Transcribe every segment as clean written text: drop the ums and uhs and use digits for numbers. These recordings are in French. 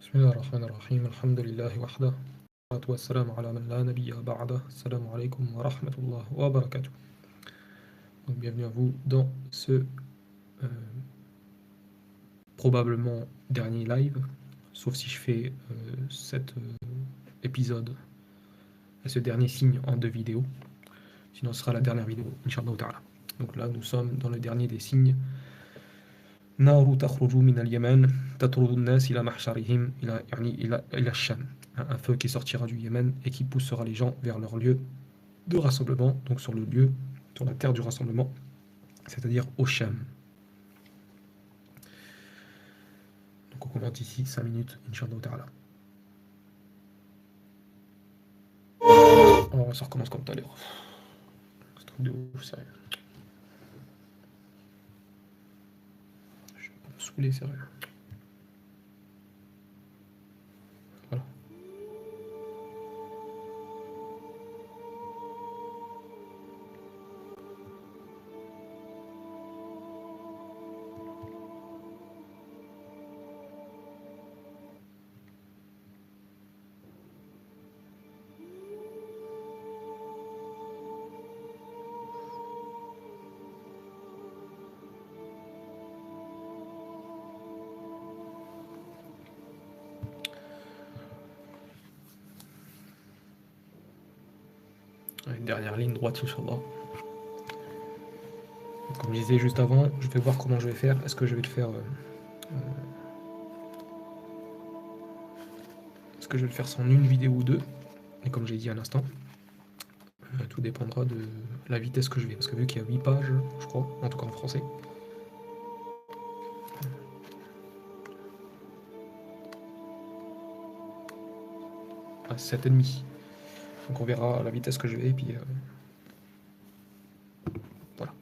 بسم الله الرحمن الرحيم الحمد لله وحده والصلاة والسلام على من لا نبي بعده السلام عليكم ورحمة الله وبركاته. Donc, bienvenue à vous dans ce probablement dernier live, sauf si je fais cet épisode et ce dernier signe en deux vidéos, sinon ce sera la dernière vidéo, Inch'Allah ta'ala. Donc là nous sommes dans le dernier des signes. نار تخرج من اليمن تطرد الناس إلى محشرهم إلى الشام. Un feu qui sortira du Yémen et qui poussera les gens vers leur lieu de rassemblement, donc sur le lieu, sur la terre du rassemblement, c'est-à-dire au Sham. Donc on commente ici 5 minutes, Inch'Allah ta'ala. Oh, ça recommence comme tout à l'heure. C'est un truc de ouf, sérieux. Je vais me saouler, sérieux. Voilà. Une dernière ligne droite, Inch'Allah. Comme je disais juste avant, je vais voir comment je vais faire. Est-ce que je vais le faire est-ce que je vais le faire sans une vidéo ou deux? Et comme j'ai dit à l'instant, tout dépendra de la vitesse que je vais. Parce que vu qu'il y a 8 pages, je crois, en tout cas en français, à 7,5. Donc on verra la vitesse que je vais, et puis voilà.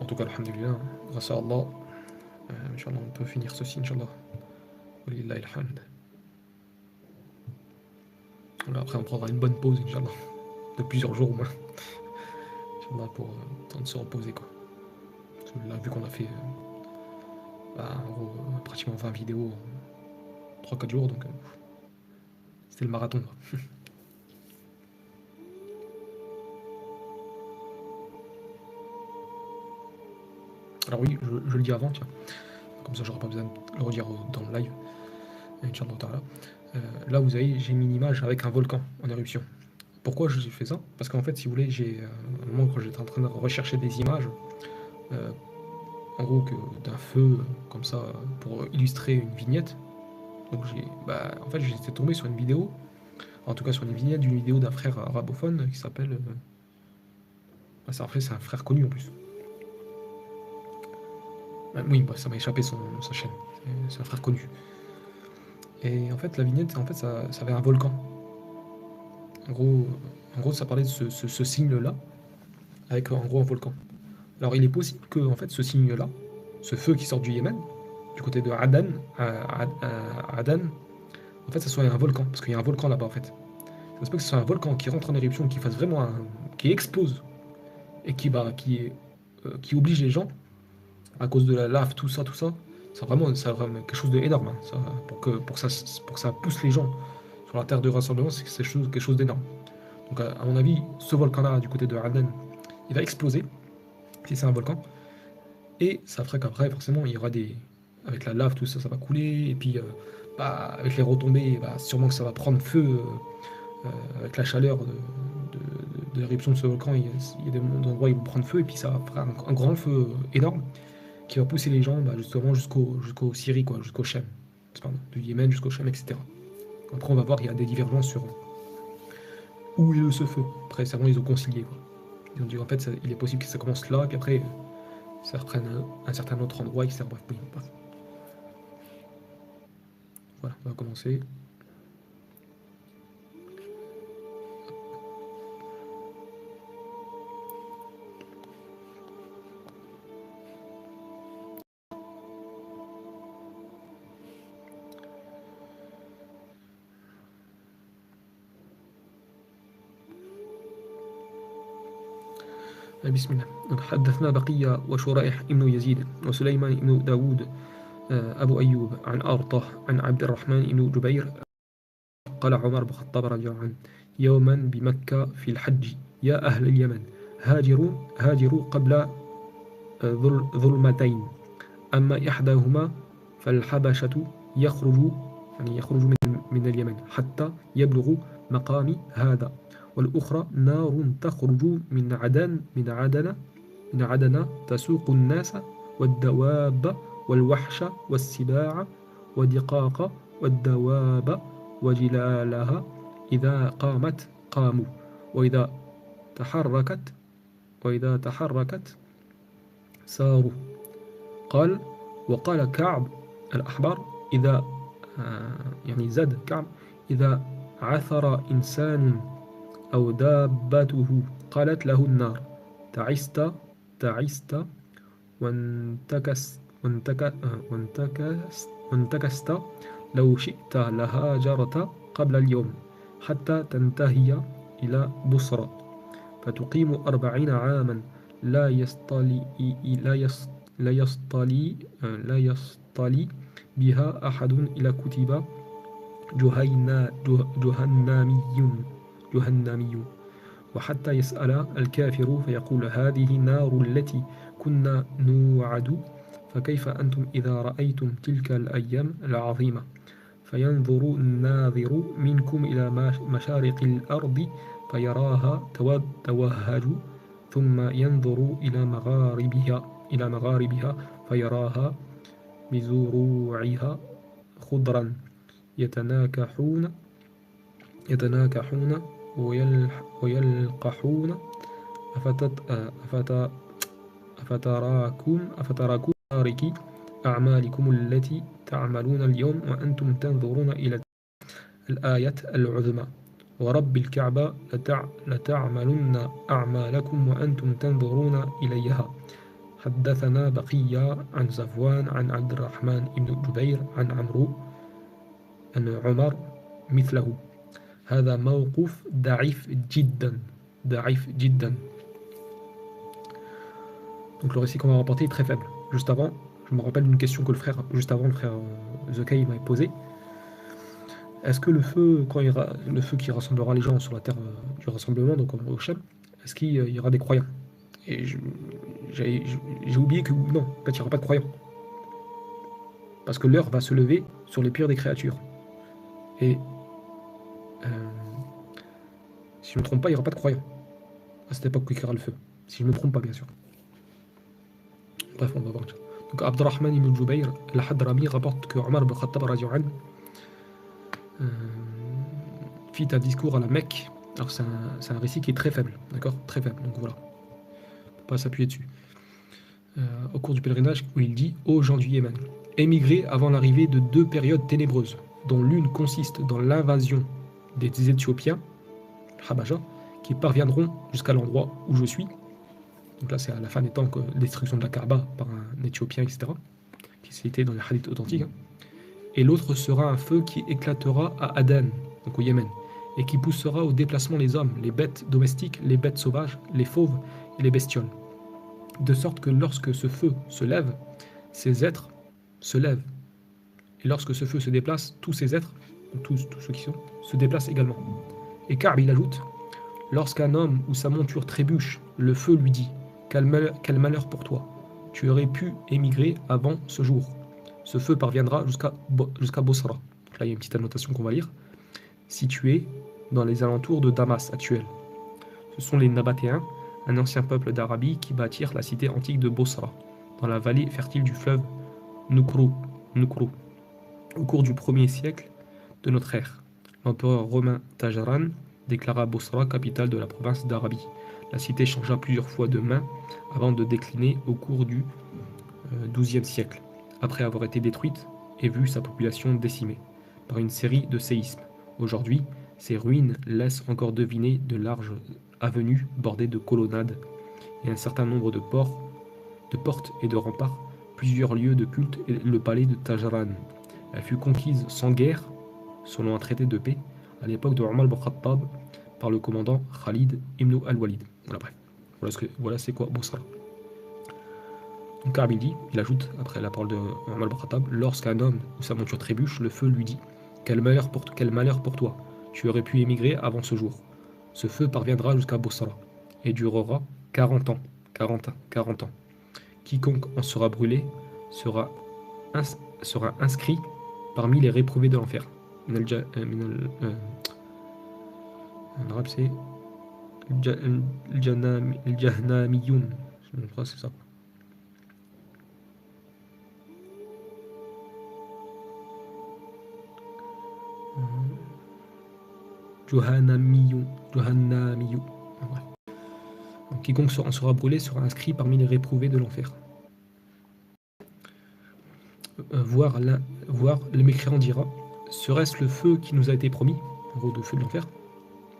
En tout cas, alhamdulillah, grâce à Allah, Inch'Allah, on peut finir ceci, Inch'Allah. Walillahi alhamd. Après, on prendra une bonne pause, Inch'Allah, de plusieurs jours au moins. Inch'Allah, pour temps de se reposer, quoi. Parce que là, vu qu'on a fait en gros, pratiquement 20 vidéos en 3-4 jours, donc c'était le marathon, quoi. Alors oui, je le dis avant, tiens. Comme ça, j'aurai pas besoin de le redire dans le live. Inch'Allah ta'ala. Là, vous avez, j'ai mis une image avec un volcan en éruption. Pourquoi j'ai fait ça? Parce qu'en fait, si vous voulez, j'ai un moment quand j'étais en train de rechercher des images, euh, en gros, d'un feu comme ça, pour illustrer une vignette. Donc en fait, j'étais tombé sur une vidéo, en tout cas sur une vignette d'une vidéo d'un frère arabophone qui s'appelle. C'est un frère connu en plus. Oui, ça m'a échappé sa chaîne. C'est un frère connu. Et en fait, la vignette, en fait, ça avait un volcan. En gros, ça parlait de ce signe-là, avec en gros un volcan. Alors, il est possible que en fait, ce signe-là, ce feu qui sort du Yémen, du côté de Adan, Adan, en fait, ça soit un volcan, parce qu'il y a un volcan là-bas en fait. Ça se peut que ce soit un volcan qui rentre en éruption, qui fasse vraiment qui explose et qui oblige les gens à cause de la lave, tout ça, ça vraiment quelque chose d'énorme. Hein, ça, pour que ça pousse les gens sur la terre de rassemblement, c'est quelque chose d'énorme. Donc, à mon avis, ce volcan-là, du côté de Aden, il va exploser, si c'est un volcan, et ça ferait qu'après, forcément, il y aura des. Avec la lave, tout ça, ça va couler, et puis, avec les retombées, sûrement que ça va prendre feu avec la chaleur de l'éruption de ce volcan. Il y a des endroits où ils vont prendre feu, et puis ça va faire un grand feu énorme qui va pousser les gens justement jusqu'au Syrie, quoi, jusqu'au Chem, pardon, du Yémen jusqu'au Chem, etc. Après, on va voir, il y a des divergences sur où est ce feu. Après, certainement, ils ont concilié, quoi. Ils ont dit, en fait, il est possible que ça commence là, puis après, ça reprenne un certain autre endroit, etc. Bref, oui, bref. Voilà, on va commencer. بسم الله. حدثنا بقية وشريح ابن يزيد وسليمان ابن داود أبو أيوب عن أرطه عن عبد الرحمن ابن جبير قال عمر بن الخطاب رضي الله عنه يوما بمكة في الحج يا أهل اليمن هاجروا قبل ظلمتين أما إحداهما فالحبشة يخرج من اليمن حتى يبلغ مقام هذا والأخرى نار تخرج من عدن تسوق الناس والدواب والوحش والسباع ودقاق والدواب وجلالها إذا قامت قاموا وإذا تحركت ساروا قال وقال كعب الأحبار إذا يعني زاد كعب إذا عثر إنسان أو دابته قالت له النار تعست وانتكست لو شئت لهاجرت قبل اليوم حتى تنتهي إلى بصرى فتقيم 40 عاما لا يصطلي بها أحد إلى كتب جهنمي وحتى يسأل الكافر فيقول هذه النار التي كنا نوعد فكيف أنتم إذا رأيتم تلك الأيام العظيمة فينظر الناظر منكم إلى مشارق الأرض فيراها توهج ثم ينظر إلى مغاربها فيراها بزروعها خضرا يتناكحون ويلقحون أفتراكم تارك أعمالكم التي تعملون اليوم وأنتم تنظرون إلى الآية العظمى ورب الكعبة لتعملن أعمالكم وأنتم تنظرون إليها حدثنا بقية عن صفوان عن عبد الرحمن بن جبير عن عمرو أن عمر مثله هذا موقف ضعيف جدا. Donc le récit qu'on va rapporter est très faible. Juste avant, je me rappelle d'une question que le frère Zekai m'avait posée. Est-ce que le feu qui rassemblera les gens sur la terre du rassemblement, donc au Shem, est-ce qu'il y aura des croyants? Et j'ai oublié que non, en fait il n'y aura pas de croyants. Parce que l'heure va se lever sur les pires des créatures. Et si je ne me trompe pas, il n'y aura pas de croyants à cette époque où il y aura le feu. Si je ne me trompe pas, bien sûr. Bref, on va voir. Donc Abdurrahman ibn Jubayr, al-Hadrami, rapporte que Omar ibn Khattab fit un discours à la Mecque. Alors c'est un récit qui est très faible, d'accord? Très faible, donc voilà. On ne peut pas s'appuyer dessus. Au cours du pèlerinage, où il dit « Ô gens du Yémen, émigrez avant l'arrivée de 2 périodes ténébreuses, dont l'une consiste dans l'invasion des Éthiopiens, Habasha, qui parviendront jusqu'à l'endroit où je suis. » Donc là, c'est à la fin des temps que destruction de la Kaaba par un Éthiopien, etc., qui citait dans les hadiths authentiques. Et l'autre sera un feu qui éclatera à Aden, donc au Yémen, et qui poussera au déplacement les hommes, les bêtes domestiques, les bêtes sauvages, les fauves et les bestioles. De sorte que lorsque ce feu se lève, ces êtres se lèvent. Et lorsque ce feu se déplace, tous ces êtres, tous ceux qui sont, se déplacent également. Et Ka'b, il ajoute, lorsqu'un homme ou sa monture trébuche, le feu lui dit, quel malheur pour toi, tu aurais pu émigrer avant ce jour. Ce feu parviendra jusqu'à Bosra. Donc là, il y a une petite annotation qu'on va lire. Situé dans les alentours de Damas actuel. Ce sont les Nabatéens, un ancien peuple d'Arabie qui bâtirent la cité antique de Bosra, dans la vallée fertile du fleuve Nukru, au cours du 1er siècle de notre ère. L'empereur romain Tajaran déclara Bosra capitale de la province d'Arabie. La cité changea plusieurs fois de main avant de décliner au cours du XIIe siècle, après avoir été détruite et vu sa population décimée par une série de séismes. Aujourd'hui, ces ruines laissent encore deviner de larges avenues bordées de colonnades et un certain nombre de portes et de remparts, plusieurs lieux de culte et le palais de Tajaran. Elle fut conquise sans guerre, selon un traité de paix, à l'époque de Omar ibn Khattab, par le commandant Khalid ibn al-Walid. Voilà, bref. Voilà c'est quoi Boussra. Donc Ka'b il ajoute, après la parole de Omar ibn Khattab, lorsqu'un homme ou sa monture trébuche, le feu lui dit quel malheur pour toi, tu aurais pu émigrer avant ce jour. Ce feu parviendra jusqu'à Boussra et durera 40 ans. 40 ans. Quiconque en sera brûlé sera, sera inscrit parmi les réprouvés de l'enfer. En arabe, c'est Jahnamiyoun. Je crois que c'est ça. Johannamiyou. Johannamiyou. Ouais. Donc, quiconque en sera brûlé sera inscrit parmi les réprouvés de l'enfer. Voir le mécréant dira serait-ce le feu qui nous a été promis, en gros, le feu de l'enfer,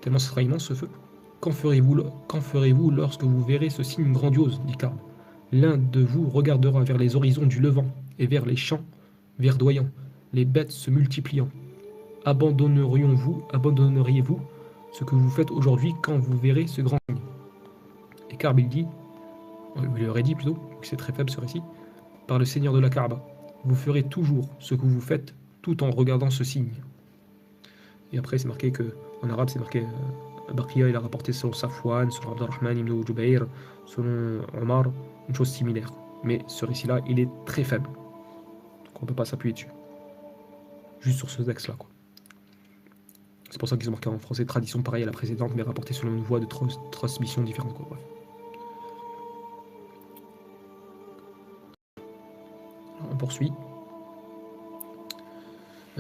tellement ce sera immense ce feu. Qu'en ferez-vous lorsque vous verrez ce signe grandiose, dit Karl. L'un de vous regardera vers les horizons du levant et vers les champs verdoyants, les bêtes se multipliant. Abandonneriez-vous ce que vous faites aujourd'hui quand vous verrez ce grand signe? Et Karl il aurait dit plutôt, que c'est très faible ce récit, par le Seigneur de la Kaaba, vous ferez toujours ce que vous faites tout en regardant ce signe. Et après c'est marqué que, en arabe c'est marqué, Baqiya il a rapporté selon Safwan, selon Abdurrahman ibn Jubayr, selon Omar, une chose similaire. Mais ce récit-là, il est très faible. Donc on ne peut pas s'appuyer dessus. Juste sur ce texte-là, quoi. C'est pour ça qu'ils ont marqué en français tradition pareille à la précédente, mais rapportée selon une voie de transmission différente, quoi. Bref. Alors, on poursuit.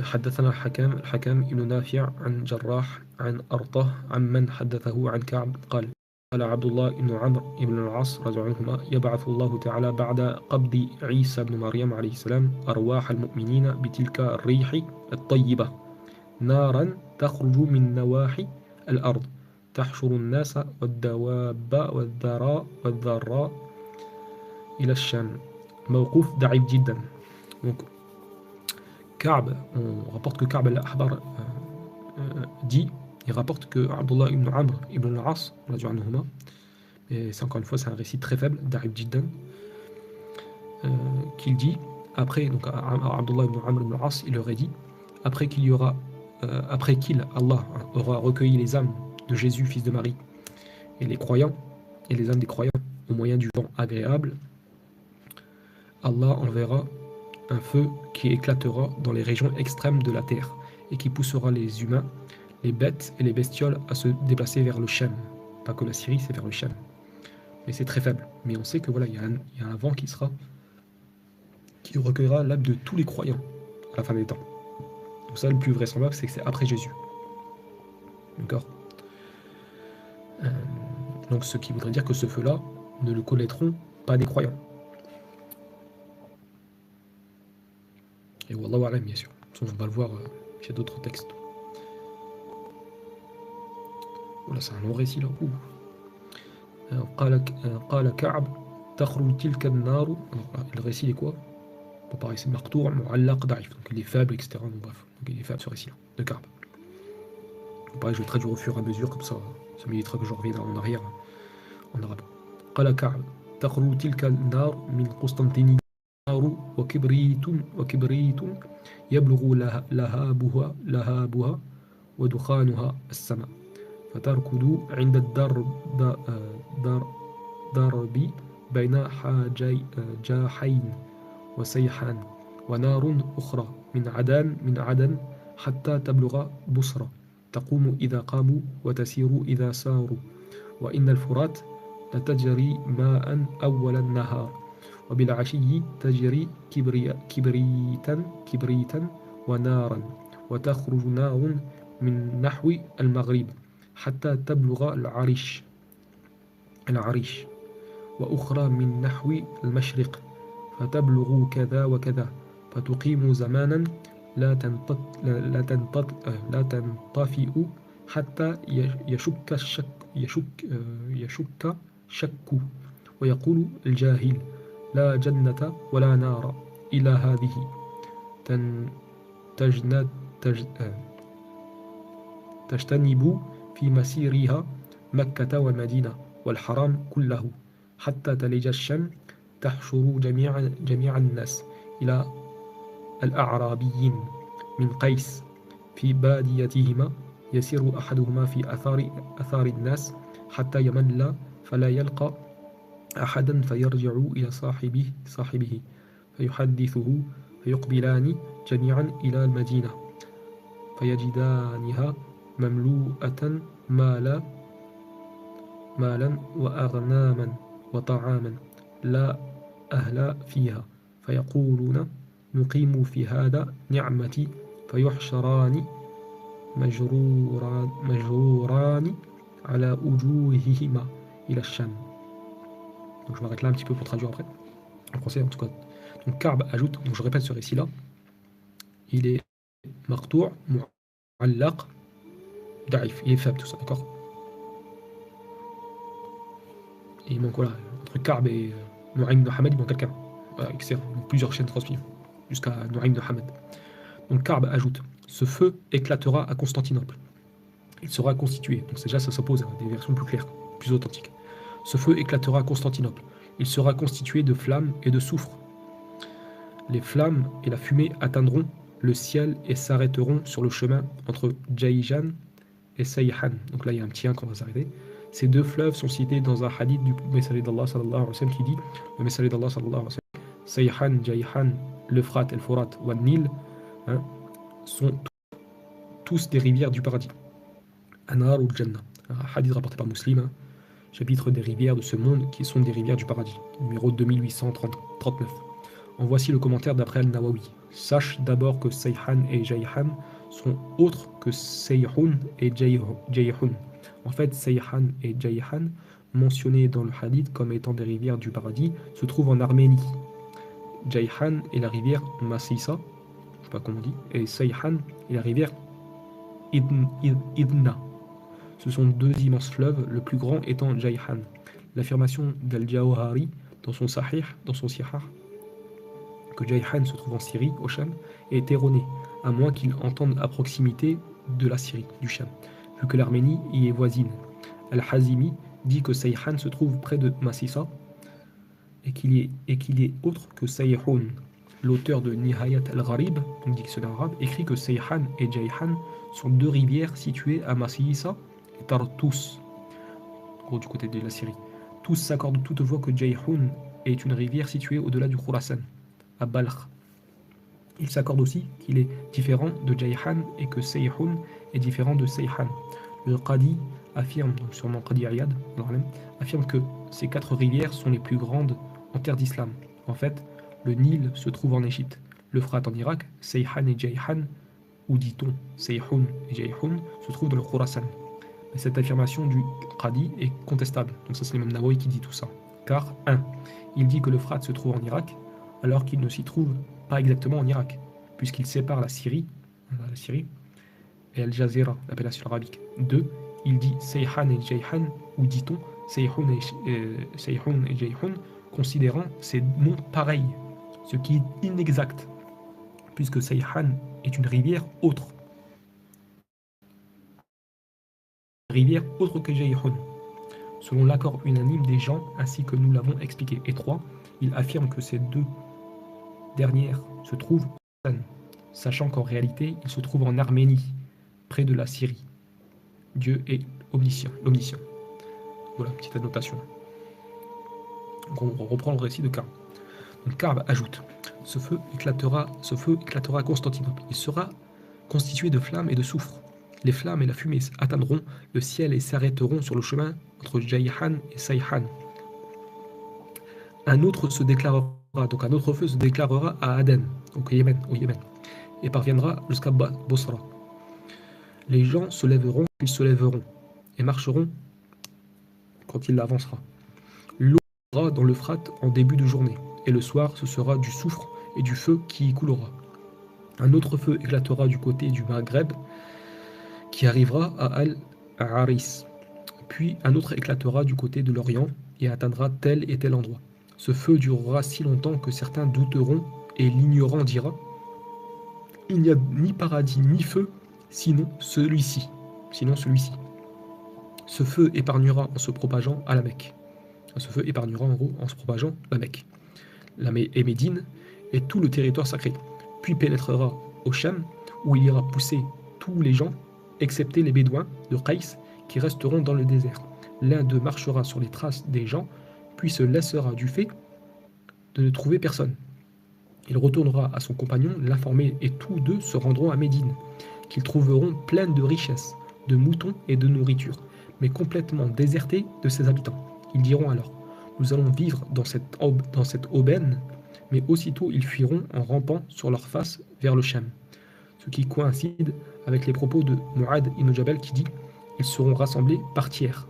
حدثنا الحكم ابن نافع عن جراح عن أرطة عمن حدثه عن كعب قال عبد الله بن عمرو بن العاص رضي الله عنهما يبعث الله تعالى بعد قبض عيسى بن مريم عليه السلام أرواح المؤمنين بتلك الريح الطيبة نارا تخرج من نواحي الأرض تحشر الناس والدواب والذراء إلى الشام موقوف ضعيف جدا. Donc Ka'b, on rapporte que Ka'b al-Ahbar dit, il rapporte que Abdullah ibn Amr ibn al-As, et c'est encore une fois c'est un récit très faible, Da'ib Jiddan, qu'il dit, après, donc Abdullah ibn Amr ibn al-As, il aurait dit, après qu'il, Allah, aura recueilli les âmes de Jésus, fils de Marie, et les croyants, et les âmes des croyants, au moyen du vent agréable, Allah enverra un feu qui éclatera dans les régions extrêmes de la terre et qui poussera les humains, les bêtes et les bestioles à se déplacer vers le Shem. Pas que la Syrie, c'est vers le Shem. Mais c'est très faible. Mais on sait que voilà, il y a un vent qui recueillera l'âme de tous les croyants à la fin des temps. Donc ça, le plus vraisemblable, c'est que c'est après Jésus. D'accord. Donc ce qui voudrait dire que ce feu-là ne le connaîtront pas des croyants. Et Wallahu a'lam, bien sûr. On va le voir chez d'autres textes. Voilà, c'est un long récit là. قال كعب تخرج تلك النار. Le récit il est quoi? Bon, pareil, c'est Martour, Mu'allaq, Da'if. Donc il est faible, etc. Donc, bref, donc, il est faible ce récit là, de Ka'b. Pareil, je le traduire au fur et à mesure, comme ça m'évitera que je revienne en arrière en arabe. قال كعب تخرج تلك النار من قسطنطينية وكبريت يبلغ لهابها ودخانها السماء فتركض عند الدرب بين جاحين وسيحان ونار أخرى من عدن حتى تبلغ بصرة تقوم إذا قاموا وتسير إذا ساروا وإن الفرات لتجري ماء أول النهار وبالعشي تجري كبريتا ونارا وتخرج نار من نحو المغرب حتى تبلغ العريش وأخرى من نحو المشرق فتبلغ كذا وكذا فتقيم زمانا لا تنطفئ حتى يشك شك ويقول الجاهل لا جنة ولا نار إلى هذه تجتنب في مسيرها مكة والمدينة والحرام كله حتى تلج الشم تحشر جميع الناس إلى الأعرابيين من قيس في باديتهما يسير أحدهما في أثار الناس حتى يمل فلا يلقى أحدا فيرجع إلى صاحبه فيحدثه فيقبلان جميعا إلى المدينة فيجدانها مملوءة مالا وأغناما وطعاما لا أهل فيها فيقولون نقيم في هذا نعمتي فيحشران مجروران على وجوههما إلى الشام. Donc je m'arrête là un petit peu pour traduire après, en français en tout cas. Donc Ka'b ajoute, donc je répète ce récit-là, il est maqtou', mu'allaq, da'if, il est faible tout ça, d'accord. Et il manque voilà, entre Ka'b et Nu'aym ibn Hamad, il manque quelqu'un, voilà, etc. Donc plusieurs chaînes transmises, jusqu'à Nu'aym ibn Hamad. Donc Ka'b ajoute, ce feu éclatera à Constantinople. Il sera constitué, donc déjà ça s'oppose à des versions plus claires, plus authentiques. Ce feu éclatera à Constantinople. Il sera constitué de flammes et de soufre. Les flammes et la fumée atteindront le ciel et s'arrêteront sur le chemin entre Jayjan et Sayhan. Donc là il y a un petit 1 qu'on va s'arrêter. Ces deux fleuves sont cités dans un hadith du messager d'Allah sallallahu alayhi wa sallam qui dit, le messager d'Allah sallallahu alayhi wa sallam, Sayhan, Jayhan, l'Euphrate, el Forat ou le Nil, hein, sont tous des rivières du paradis. Anar ou Jannah. Un hadith rapporté par Muslim, hein, chapitre des rivières de ce monde qui sont des rivières du paradis, numéro 2839. En voici le commentaire d'après Al-Nawawi. Sache d'abord que Sayhan et Jayhan sont autres que Sayhun et Jayhun. En fait, Sayhan et Jayhan, mentionnés dans le hadith comme étant des rivières du paradis, se trouvent en Arménie. Jayhan est la rivière Masisa, je sais pas comment on dit, et Sayhan est la rivière Idna. Ce sont deux immenses fleuves, le plus grand étant Jayhan. L'affirmation d'Al-Jawhari dans son Sahih, que Jayhan se trouve en Syrie, au Sham, est erronée, à moins qu'il entende à proximité de la Syrie, du Sham, vu que l'Arménie y est voisine. Al-Hazimi dit que Sayhan se trouve près de Masisa et qu'il est autre que Sayhun. L'auteur de Nihayat al-Gharib, donc dictionnaire arabe, écrit que Sayhan et Jayhan sont deux rivières situées à Masisa et Tartus, gros du côté de la Syrie. Tous s'accordent toutefois que Jayhun est une rivière située au-delà du Khurasan, à Balkh. Ils s'accordent aussi qu'il est différent de Jayhan et que Sayhun est différent de Sayhan. Le Qadi affirme, donc sûrement Qadi Ayad, affirme que ces quatre rivières sont les plus grandes en terre d'islam. En fait, le Nil se trouve en Égypte, l'Euphrate en Irak, Sayhan et Jayhan, ou dit-on Sayhun et Jayhun, se trouvent dans le Khurasan. Mais cette affirmation du Qadi est contestable, donc ça c'est l'imam Nawawi qui dit tout ça. Car, 1. Il dit que l'Euphrate se trouve en Irak, alors qu'il ne s'y trouve pas exactement en Irak, puisqu'il sépare la Syrie et Al-Jazira, l'appellation arabique. 2. Il dit Sayhan et Jayhan, ou dit-on Sayhun et Jayhun, considérant ces noms pareils, ce qui est inexact, puisque Sayhan est une rivière autre. Rivière autre que Jayhun, selon l'accord unanime des gens, ainsi que nous l'avons expliqué. Et 3. Il affirme que ces deux dernières se trouvent en Iran, sachant qu'en réalité, ils se trouvent en Arménie, près de la Syrie. Dieu est omniscient. Voilà, petite annotation. Donc on reprend le récit de Ka'b. Donc Ka'b ajoute, ce feu éclatera à Constantinople. Il sera constitué de flammes et de soufre. Les flammes et la fumée atteindront le ciel et s'arrêteront sur le chemin entre Jayhan et Sayhan. Un autre feu se déclarera à Aden, au Yémen, et parviendra jusqu'à Bosra. Les gens se lèveront, ils se lèveront, et marcheront quand il avancera. L'eau coulera dans l'Euphrate en début de journée, et le soir ce sera du soufre et du feu qui y coulera. Un autre feu éclatera du côté du Maghreb, qui arrivera à Al-Haris. Puis un autre éclatera du côté de l'Orient, et atteindra tel et tel endroit. Ce feu durera si longtemps que certains douteront, et l'ignorant dira « Il n'y a ni paradis ni feu, sinon celui-ci. » Ce feu épargnera en se propageant à la Mecque. Ce feu épargnera en gros en se propageant la Mecque, et Médine et tout le territoire sacré. Puis pénétrera au Cham, où il ira pousser tous les gens, excepté les Bédouins de Qais, qui resteront dans le désert. L'un d'eux marchera sur les traces des gens, puis se laissera du fait de ne trouver personne. Il retournera à son compagnon, l'informer, et tous deux se rendront à Médine, qu'ils trouveront pleine de richesses, de moutons et de nourriture, mais complètement désertée de ses habitants. Ils diront alors: nous allons vivre dans cette aubaine, mais aussitôt ils fuiront en rampant sur leur face vers le Cham. Ce qui coïncide avec les propos de Mu'ad ibn Jabal qui dit: ils seront rassemblés par tiers,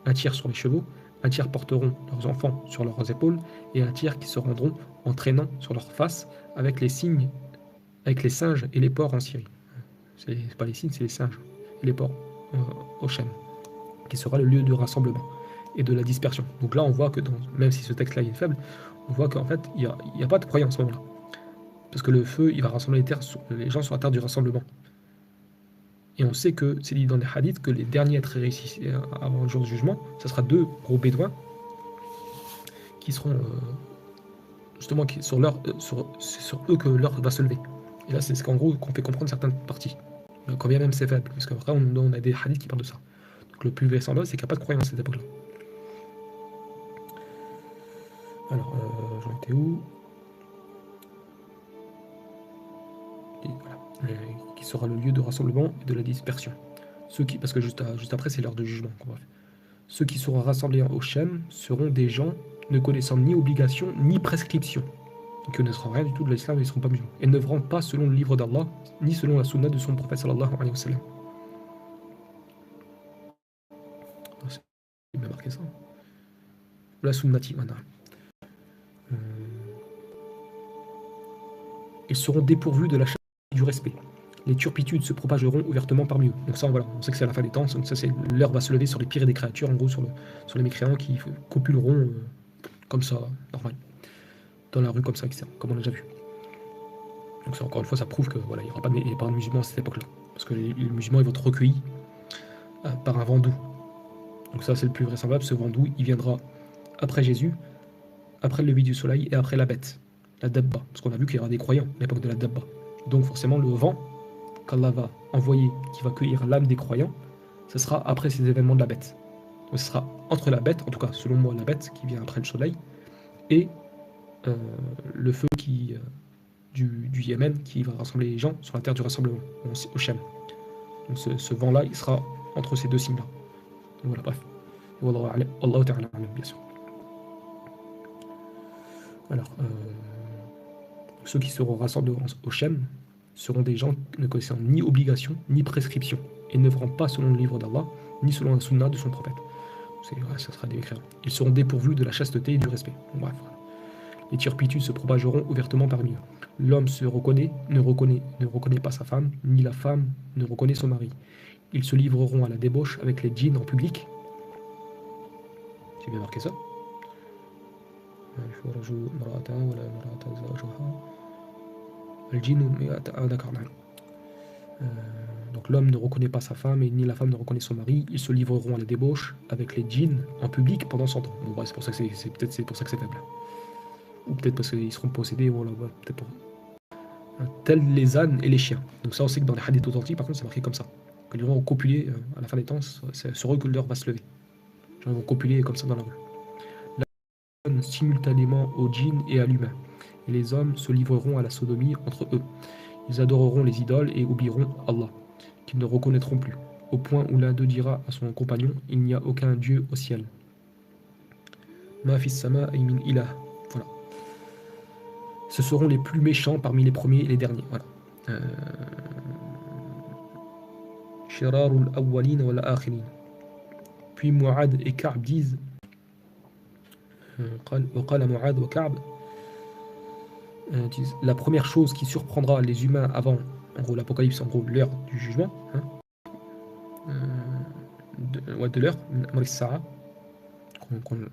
un tiers sur les chevaux, un tiers porteront leurs enfants sur leurs épaules, et un tiers qui se rendront en traînant sur leur face avec les singes et les porcs en Syrie. C'est pas les cygnes, c'est les singes et les porcs au Cham, qui sera le lieu de rassemblement et de la dispersion. Donc là, on voit que même si ce texte-là est faible, on voit qu'en fait, il n'y a pas de croyants à ce moment-là. Parce que le feu, il va rassembler les gens sur la terre du rassemblement. Et on sait que c'est dit dans les hadiths que les derniers à être réussis avant le jour du jugement, ce sera deux gros bédouins qui seront justement c'est sur eux que l'heure va se lever. Et là, c'est ce qu'en gros qu'on fait comprendre certaines parties. Quand bien même c'est faible, parce qu'après on a des hadiths qui parlent de ça. Donc le plus vraisemblable, c'est qu'il n'y a pas de croyance à cette époque-là. Alors, j'en étais où? Et voilà. Qui sera le lieu de rassemblement et de la dispersion. Parce que juste après, c'est l'heure de jugement. Bref. Ceux qui seront rassemblés au Shem seront des gens ne connaissant ni obligation ni prescription. Ils ne connaîtront rien du tout de l'islam et ils ne seront pas musulmans. Et ne n'œuvrant pas selon le livre d'Allah, ni selon la sunna de son prophète sallallahu alayhi wa sallam. Il m'a marqué ça. La sunnati, mana. Ils seront dépourvus de la charité et du respect. Les turpitudes se propageront ouvertement parmi eux. Donc ça, voilà, on sait que c'est à la fin des temps. Donc ça, l'heure va se lever sur les pires des créatures, en gros, sur les mécréants qui copuleront comme ça, normal, dans la rue comme ça, etc. Comme on l'a déjà vu. Donc ça, encore une fois, ça prouve que voilà, il n'y aura pas de musulmans à cette époque-là, parce que les musulmans ils vont être recueillis par un vent doux. Donc ça, c'est le plus vraisemblable. Ce vent doux, il viendra après Jésus, après le lever du soleil et après la bête, la dabba, parce qu'on a vu qu'il y aura des croyants à l'époque de la dabba. Donc forcément, le vent qu'Allah va envoyer, qui va cueillir l'âme des croyants, ce sera après ces événements de la bête. Donc ce sera entre la bête, en tout cas selon moi la bête qui vient après le soleil, et le feu du Yémen qui va rassembler les gens sur la terre du rassemblement, au Shem. Donc ce vent-là, il sera entre ces deux signes-là. Donc voilà, bref. Wallahu ta'ala alam, bien sûr. Alors, ceux qui seront rassemblés au Shem seront des gens ne connaissant ni obligation, ni prescription, et n'œuvrant pas selon le livre d'Allah, ni selon la sunna de son prophète. Ça sera des mécréants. Ils seront dépourvus de la chasteté et du respect. Bon, bref. Les turpitudes se propageront ouvertement parmi eux. L'homme ne reconnaît pas sa femme, ni la femme ne reconnaît son mari. Ils se livreront à la débauche avec les djinns en public. J'ai bien marqué ça. D'accord. Donc l'homme ne reconnaît pas sa femme et ni la femme ne reconnaît son mari. Ils se livreront à la débauche avec les djinns en public pendant 100 ans. Bon, ouais, c'est pour ça que c'est pour ça que c'est faible. Ou peut-être parce qu'ils seront possédés, voilà, peut-être pour... tels les ânes et les chiens. Donc ça, on sait que dans les hadiths authentiques, par contre, c'est marqué comme ça. Que les gens vont copuler à la fin des temps, c'est sur eux que l'heure va se lever. Les gens vont copuler comme ça dans la rue. La donne simultanément aux djinns et à l'humain. Et les hommes se livreront à la sodomie entre eux. Ils adoreront les idoles et oublieront Allah, qu'ils ne reconnaîtront plus, au point où l'un d'eux dira à son compagnon: il n'y a aucun Dieu au ciel. Ma fis sama min ilah. Voilà. Ce seront les plus méchants parmi les premiers et les derniers. Voilà. Shirarul awwalin wal akhirin. Puis Mu'ad et Ka'b disent la première chose qui surprendra les humains avant, en gros l'apocalypse, en gros l'heure du jugement, de l'heure,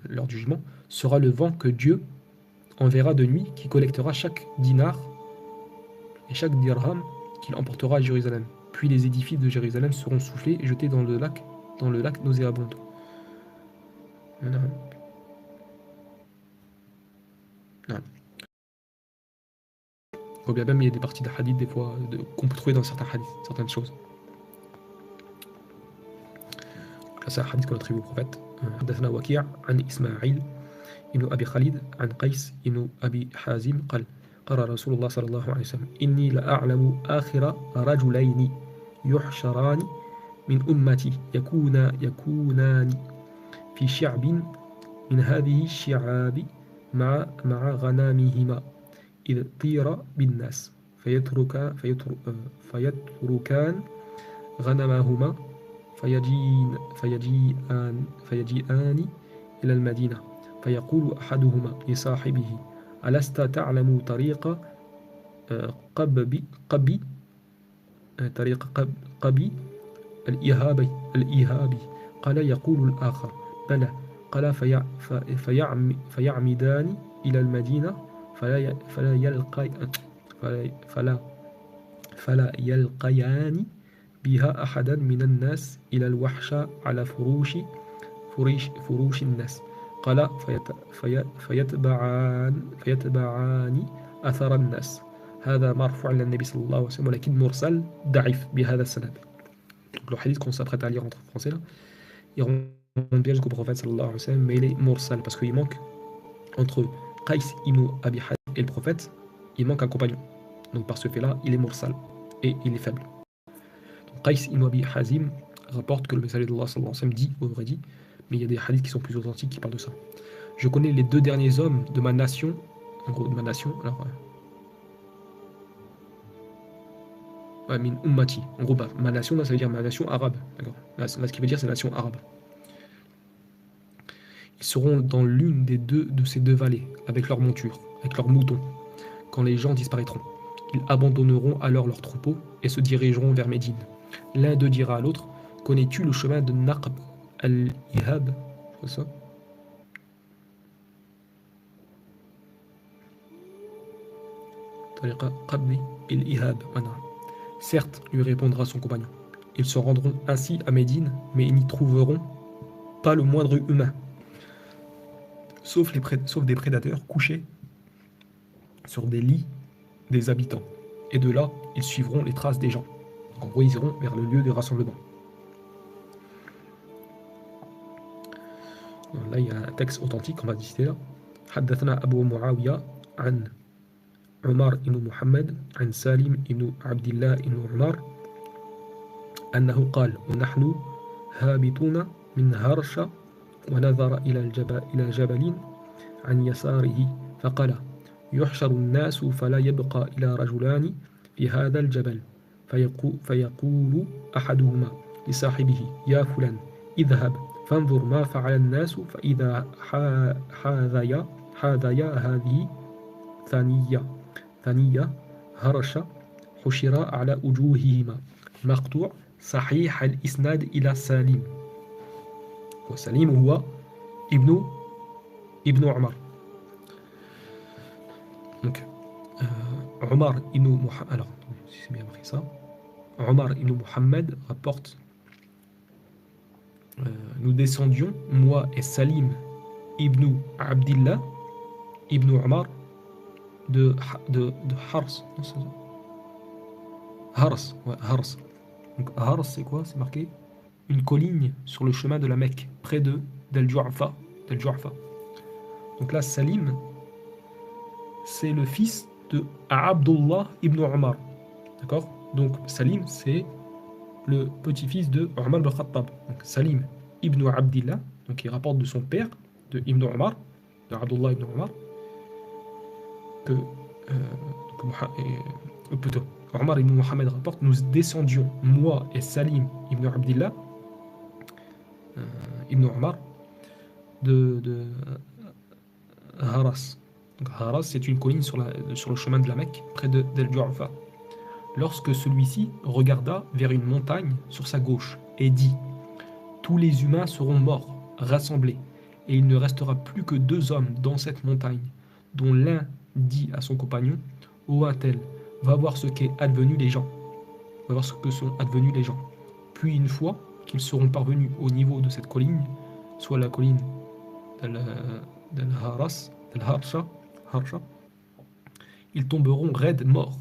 l'heure du jugement, sera le vent que Dieu enverra de nuit qui collectera chaque dinar et chaque dirham qu'il emportera à Jérusalem. Puis les édifices de Jérusalem seront soufflés et jetés dans le lac dans le lac nauséabond. Non. Non. Ou bien même il y a des parties de hadith des fois qu'on peut trouver dans certains hadiths, certaines choses. Là c'est un hadith qu'on attribue au prophète. حدثنا وكيع عن إسماعيل ابن أبي خالد عن قيس ابن أبي حازم قال رسول الله صلى الله عليه وسلم إني لأعلم آخر رجلين يحشران من أمتي يكونان في شعب من هذه الشعاب مع غنامهما إذ طير بالناس فيتركان غنمهما فيجيئان إلى المدينة فيقول أحدهما لصاحبه ألست تعلم طريق قبي الإيهابي قال يقول الآخر بلى قال فيعمدان إلى المدينة فلا يلقيان بها أحدا من الناس إلى الوحشة على فروش الناس قال فيتبعان أثر الناس هذا مرفوع إلى النبي صلى الله عليه وسلم ولكن مرسل ضعيف بهذا السند. Donc le hadith qu'on s'apprête à lire en français là, il remonte bien jusqu'au prophète sallallahu alayhi wa sallam, mais il est mursal parce qu'il manque entre Qais ibn Abi Hazim et le prophète, il manque un compagnon. Donc par ce fait-là, il est mursal et il est faible. Donc Qais ibn Abi Hazim rapporte que le messager d'Allah sallallahu alayhi wa sallam dit, aurait dit, mais il y a des hadiths qui sont plus authentiques qui parlent de ça. Je connais les deux derniers hommes de ma nation, en gros de ma nation, alors min ummati, en gros ma nation là ça veut dire ma nation arabe, d'accord. Là ce qui veut dire c'est la nation arabe. Ils seront dans l'une des deux de ces deux vallées, avec leurs montures, avec leurs moutons, quand les gens disparaîtront. Ils abandonneront alors leurs troupeaux et se dirigeront vers Médine. L'un d'eux dira à l'autre, connais-tu le chemin de Naqb al-Ihab? C'est ça? Certes, lui répondra son compagnon. Ils se rendront ainsi à Médine, mais ils n'y trouveront pas le moindre humain, sauf des prédateurs couchés sur des lits des habitants. Et de là, ils suivront les traces des gens. Donc, en gros, ils iront vers le lieu de rassemblement. Donc, là, il y a un texte authentique qu'on va citer là. حدثنا أبو معاوية عن عمر بن محمد عن سالم بن عبد الله بن عمر أنه قال ونحن هابطون من هرش ونظر إلى جبل عن يساره فقال يحشر الناس فلا يبقى إلا رجلان في هذا الجبل فيقول أحدهما لصاحبه يا فلان اذهب فانظر ما فعل الناس فإذا حاذيا هذه ثانية هرش حشر على وجوههما مقطوع صحيح الإسناد إلى سالم وسليم هو ابن عمر. Donc, Omar ibn Muhammad, alors, si c'est bien marqué ça, Omar ibn Muhammad rapporte nous descendions, moi et Salim ibn Abdillah ibn Omar de Hars. Hars. Donc Hars c'est quoi? C'est marqué une colline sur le chemin de la Mecque, près d'El Ju'afa. Donc là, Salim, c'est le fils de Abdullah ibn Omar. D'accord? Donc Salim, c'est le petit-fils de Omar ibn Khattab. Donc Salim ibn Abdillah, donc il rapporte de son père, de Ibn Omar, de Abdullah ibn Omar, que plutôt Omar ibn Muhammad rapporte, nous descendions, moi et Salim ibn Abdillah, ibn Omar, de Haras. Donc Haras, c'est une colline sur le chemin de la Mecque, près d'El Ju'afa. Lorsque celui-ci regarda vers une montagne sur sa gauche et dit « Tous les humains seront morts, rassemblés, et il ne restera plus que 2 hommes dans cette montagne, dont l'un dit à son compagnon « Ô un tel, va voir ce qu'est advenu les gens. Va voir ce que sont advenus les gens. » Puis une fois, qu'ils seront parvenus au niveau de cette colline, soit la colline d'Al-Haras, Harsha, ils tomberont raides morts.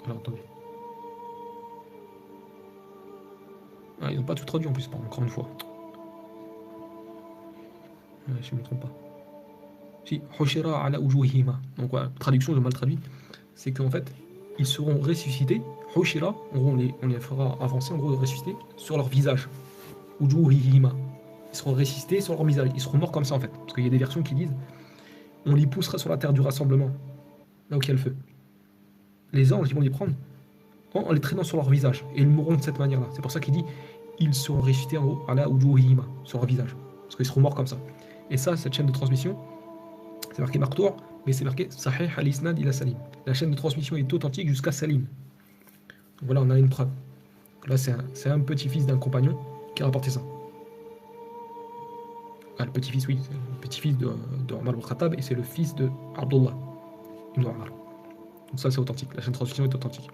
Alors attendez. Ah, ils n'ont pas tout traduit en plus, encore une fois. Je ne me trompe pas. Si, Hushira ala ujuhima. Donc voilà, traduction, j'ai mal traduit. C'est qu'en fait, ils seront ressuscités. Hushira, en gros, on les fera avancer, en gros, ressuscités sur leur visage. Ujuhima. Ils seront ressuscités sur leur visage. Ils seront morts comme ça en fait. Parce qu'il y a des versions qui disent on les poussera sur la terre du rassemblement, là où il y a le feu. Les anges, ils vont les prendre en les traînant sur leur visage. Et ils mourront de cette manière-là. C'est pour ça qu'il dit ils seront ressuscités en haut, ala ujuhima, sur leur visage. Parce qu'ils seront morts comme ça. Et ça, cette chaîne de transmission, c'est marqué Martour, mais c'est marqué Sahih al-Isnad ila Salim. La chaîne de transmission est authentique jusqu'à Salim. Donc voilà, on a une preuve. Là, c'est un petit-fils d'un compagnon qui a rapporté ça. Ah, le petit-fils, oui, c'est le petit-fils de Omar al-Khattab et c'est le fils de Abdullah ibn Omar. Donc ça, c'est authentique. La chaîne de transmission est authentique.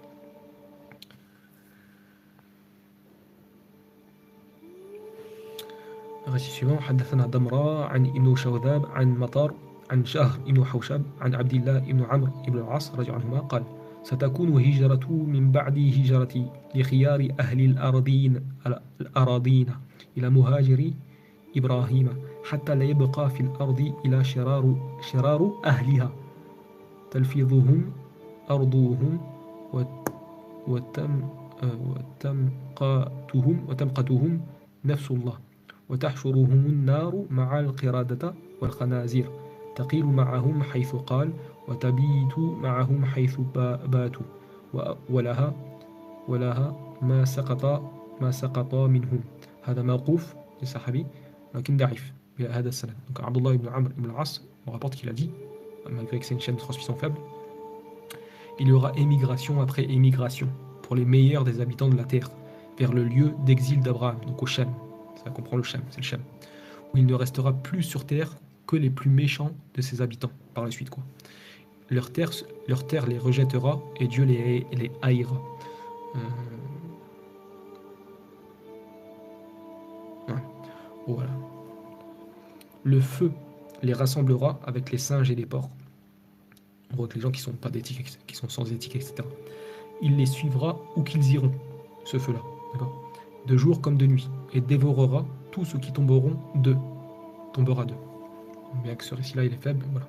Récit suivant. حدثنا دمرة عن ابن شوذاب عن مطار عن شهر ابن حوشب عن عبد الله ابن عمرو ابن العاص رضي الله عنهما قال ستكون هجرة من بعد هجرتي لخيار أهل الأراضين إلى مهاجري إبراهيم حتى لا يبقى في الأرض إلى شرار أهلها تلفظهم أرضهم وتمقتهم نفس الله وتحشرهم النار مع القردة والخنازير تقيل معهم حيث قال وتبيت معهم حيث باتوا ولها ما سقط منهم. هذا موقوف للصحابي لكن ضعيف بهذا السند. Donc Abdullah ibn Amr ibn al-As on rapporte qu'il a dit, malgré que c'est une chaîne de transmission faible, il y aura émigration après émigration pour les meilleurs des habitants de la terre vers le lieu d'exil d'Abraham, donc au Shem. Ça comprend le Shem, c'est le Shem. Où il ne restera plus sur terre que les plus méchants de ses habitants, par la suite quoi. Leur terre les rejettera et Dieu les haïra. Ouais. Voilà. Le feu les rassemblera avec les singes et les porcs. En gros, avec les gens qui sont pas d'éthique, qui sont sans éthique, etc. Il les suivra où qu'ils iront, ce feu-là, d'accord, de jour comme de nuit, et dévorera tous ceux qui tombera d'eux. Bien que ce récit-là, il est faible, voilà.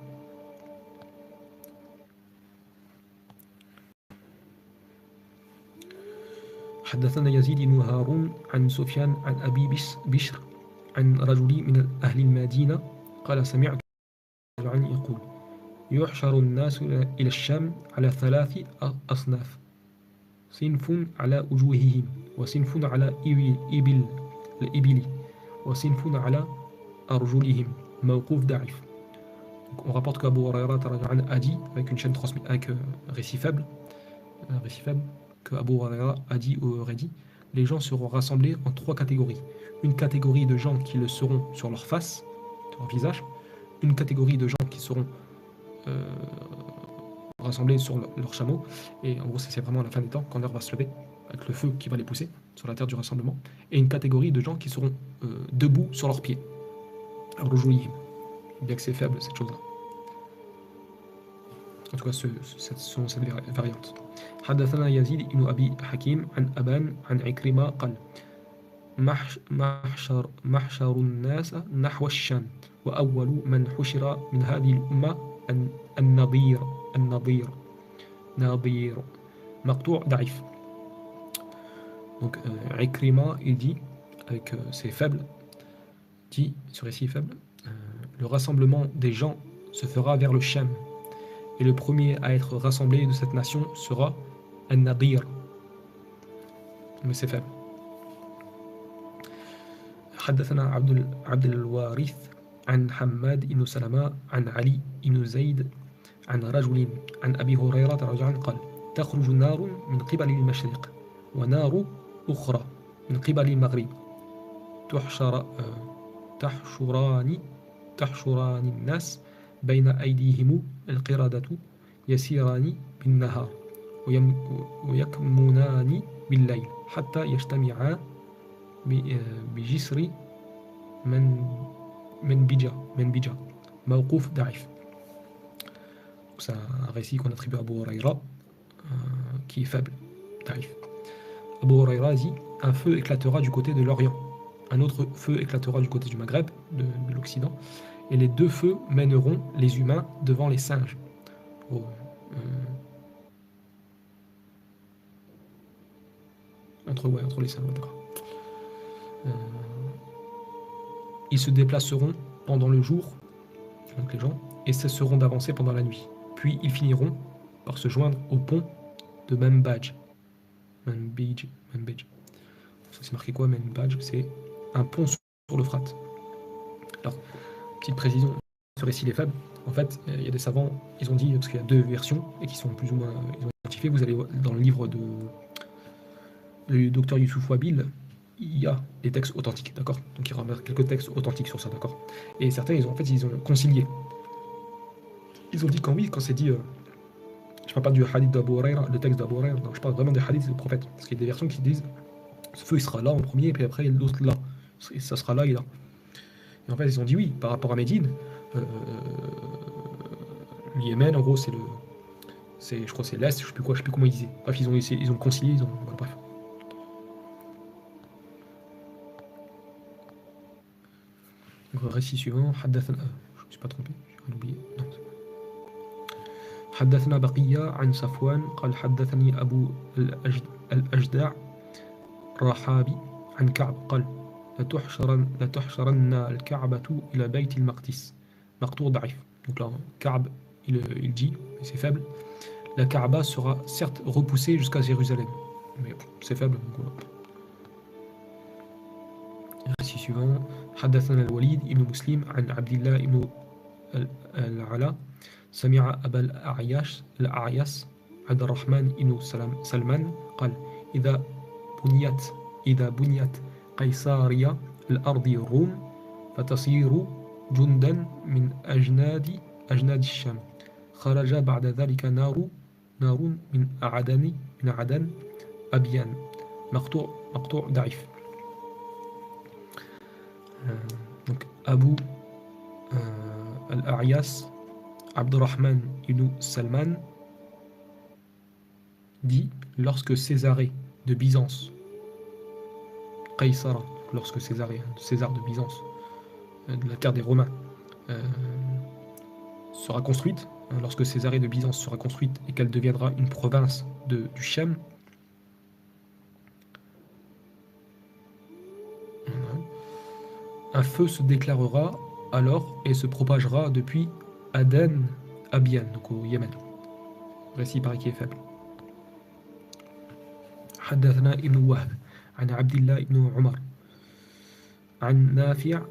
حدثنا يزيد بن هارون عن سفيان عن أبي بشر عن رجل من أهل المدينة قال سمعت رجلا يقول يحشر الناس إلى الشام على 3 أصناف صنف على وجوههم وصنف على الإبل وصنف على أرجلهم موقوف ضعيف. On rapporte qu'Abu Huraira a dit, avec une chaîne transmise, avec récit faible, que Abu Huraira a dit ou aurait dit, les gens seront rassemblés en 3 catégories. Une catégorie de gens qui le seront sur leur face, sur leur visage, une catégorie de gens qui seront rassemblés sur leur chameau, et en gros c'est vraiment à la fin des temps, quand l'heure va se lever, avec le feu qui va les pousser sur la terre du rassemblement, et une catégorie de gens qui seront debout sur leurs pieds. Alors bien que c'est faible cette chose-là. En tout cas, ce sont cette variante. حدثنا يزيد بن أبي حكيم عن أبان عن عكرمة قال محشر الناس نحو الشام وأول من حشر من هذه الأمة النضير مقطوع ضعيف. Donc Ikrima il dit avec ses faibles, dit ce récit faible, le rassemblement des gens se fera vers le Sham et le premier à être rassemblé de cette nation sera An-Nadir, mais c'est faible. حدثنا عبد الوارث عن حماد بن سلمة عن علي بن زيد عن رجل عن أبي هريرة رضي الله عنه قال تخرج نار من قبل المشرق ونار أخرى من قبل المغرب تحشران الناس بين أيديهم القردة يسيران بالنهار ويكمنان بالليل حتى يجتمعا بجسر من منبجة موقوف ضعيف. C'est un récit qu'on attribue à Abu Huraira qui est faible, ضعيف. Abu Huraira dit un feu éclatera du côté de l'Orient, un autre feu éclatera du côté du Maghreb, de l'Occident, et les deux feux mèneront les humains devant les singes. Oh, entre les singes, d'accord. Ils se déplaceront pendant le jour, donc les gens, et cesseront d'avancer pendant la nuit. Puis ils finiront par se joindre au pont de Manbij. Manbij. Ça c'est marqué quoi, Manbij? C'est un pont sur l'Euphrate. Alors, petite précision, ce récit est faible. En fait, il y a des savants, ils ont dit, parce qu'il y a deux versions, et qui sont plus ou moins identifiées, vous allez dans le livre du docteur Youssouf Wabil, il y a des textes authentiques, d'accord? Donc il y aura quelques textes authentiques sur ça, d'accord? Et certains, ils ont concilié. Ils ont dit quand oui, quand c'est dit, je parle pas du hadith d'Abu Huraira, le texte d'Abu Huraira, donc je parle vraiment des hadiths du prophète. Parce qu'il y a des versions qui disent, ce feu il sera là en premier, et puis après l'autre là. Et ça sera là et là. Et en fait, ils ont dit oui, par rapport à Médine, le Yémen, en gros, je crois que c'est l'Est, je sais plus comment ils disaient. Bref, ils ont concilié, voilà, bref. Donc, récit suivant, حدثنا, je me suis pas trompé, j'ai oublié. Non. حدثنا بقية عن صفوان قال حدثني أبو الأجدع رحابي عن كعب قال لتحشرن الكعبة إلى بيت المقدس مقطوع ضعيف. Donc là, Ka'b, il dit, et c'est faible, la Kaaba sera certes repoussée jusqu'à Jérusalem. Mais c'est faible, donc voilà. Récit suivant, حدثنا الوليد ابن مسلم عن عبد الله ابن العلا سمع أبا الأعياس عبد الرحمن ابن سلمان قال إذا بنيت قيصارية الأرض الروم فتصير جندا من أجناد الشام خرج بعد ذلك نار من عدن أبيان مقطوع ضعيف. Donc Abu al-A'yas Abdurrahman ibn Salman dit lorsque Césarée de Byzance, Qaysara, lorsque César de Byzance, de la terre des Romains, sera construite, lorsque Césarée de Byzance sera construite et qu'elle deviendra une province du Chem, un feu se déclarera alors et se propagera depuis Aden Abian, donc au Yémen. Récit paraît qui est faible. حدثنا ابن وهب عن عبد الله بن عمر عن نافع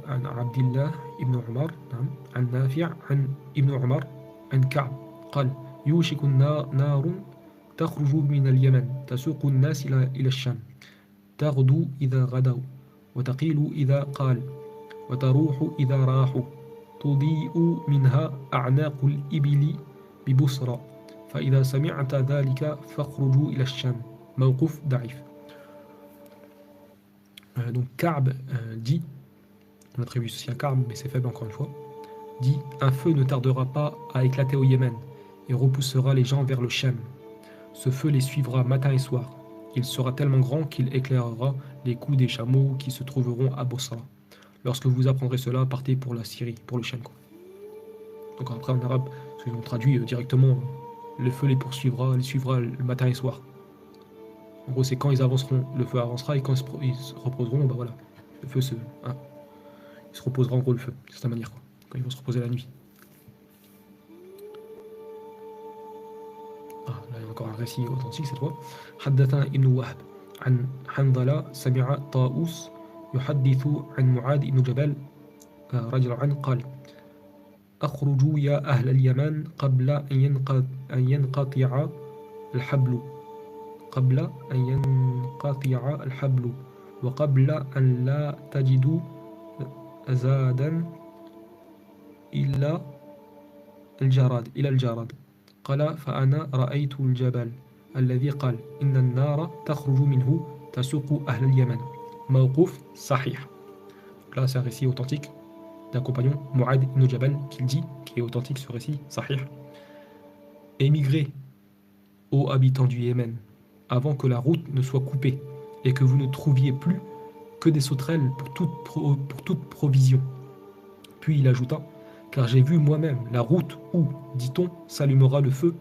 عن عبد الله بن عمر عن نافع عن ابن عمر عن كعب قال يوشك نار تخرج من اليمن تسوق الناس إلى الشام تغدو إذا غدوا وتقيل إذا قال وتروح إذا راحوا تضيء منها أعناق الإبل ببصرى فإذا سمعت ذلك فاخرجوا إلى الشام موقوف ضعيف. Donc Ka'b dit, on attribue ceci à Ka'b mais c'est faible encore une fois, dit un feu ne tardera pas à éclater au Yémen et repoussera les gens vers le Shem. Ce feu les suivra matin et soir. Il sera tellement grand qu'il éclairera les coups des chameaux qui se trouveront à Bosra. Lorsque vous apprendrez cela, partez pour la Syrie, pour le Shem. Donc après en arabe, parce qu'ils ont traduit directement, le feu les suivra le matin et soir. En gros, c'est quand ils avanceront, le feu avancera, et quand ils se reposeront, bah voilà, le feu il se reposera en gros le feu, de cette manière, quoi, quand ils vont se reposer la nuit. Là, il y a encore un récit authentique cette fois. حدثنا ابن وهب عن حنظلة سمع طاووس يحدث عن معاذ بن جبل رضي الله عنه قال أخرجوا يا أهل اليمن قبل أن ينقطع الحبل وقبل أن لا تجدوا زادا إلا الجراد قال فأنا رأيت الجبل الذي قال إن النار تخرج منه تسوق أهل اليمن موقوف صحيح. Là c'est un récit authentique d'un compagnon, Mu'ad ibn Jabal, qui dit, qui est authentique ce récit, sahih. Émigrez, ô habitants du Yémen, avant que la route ne soit coupée et que vous ne trouviez plus que des sauterelles pour toute provision. Puis il ajouta, car j'ai vu moi-même la route où, dit-on, s'allumera le feu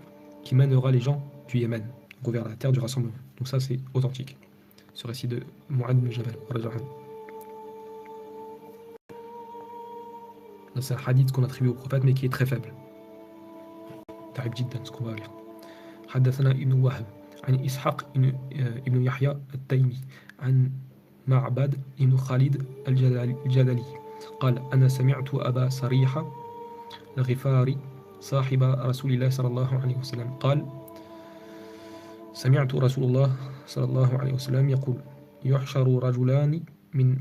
qui mènera les gens du Yémen vers la terre du rassemblement. Donc ça c'est authentique, ce récit de Mu'ad ibn Jabal. C'est un hadith qu'on attribue au prophète mais qui est très faible. تعب جدا ce qu'on va lire. حدثنا ابن وهب عن إسحاق ابن يحيى التيمي عن معبد بن خالد الجدلي قال أنا سمعت أبا صريحة الغفاري صاحب رسول الله صلى الله عليه وسلم قال سمعت رسول الله صلى الله عليه وسلم يقول يحشر رجلان من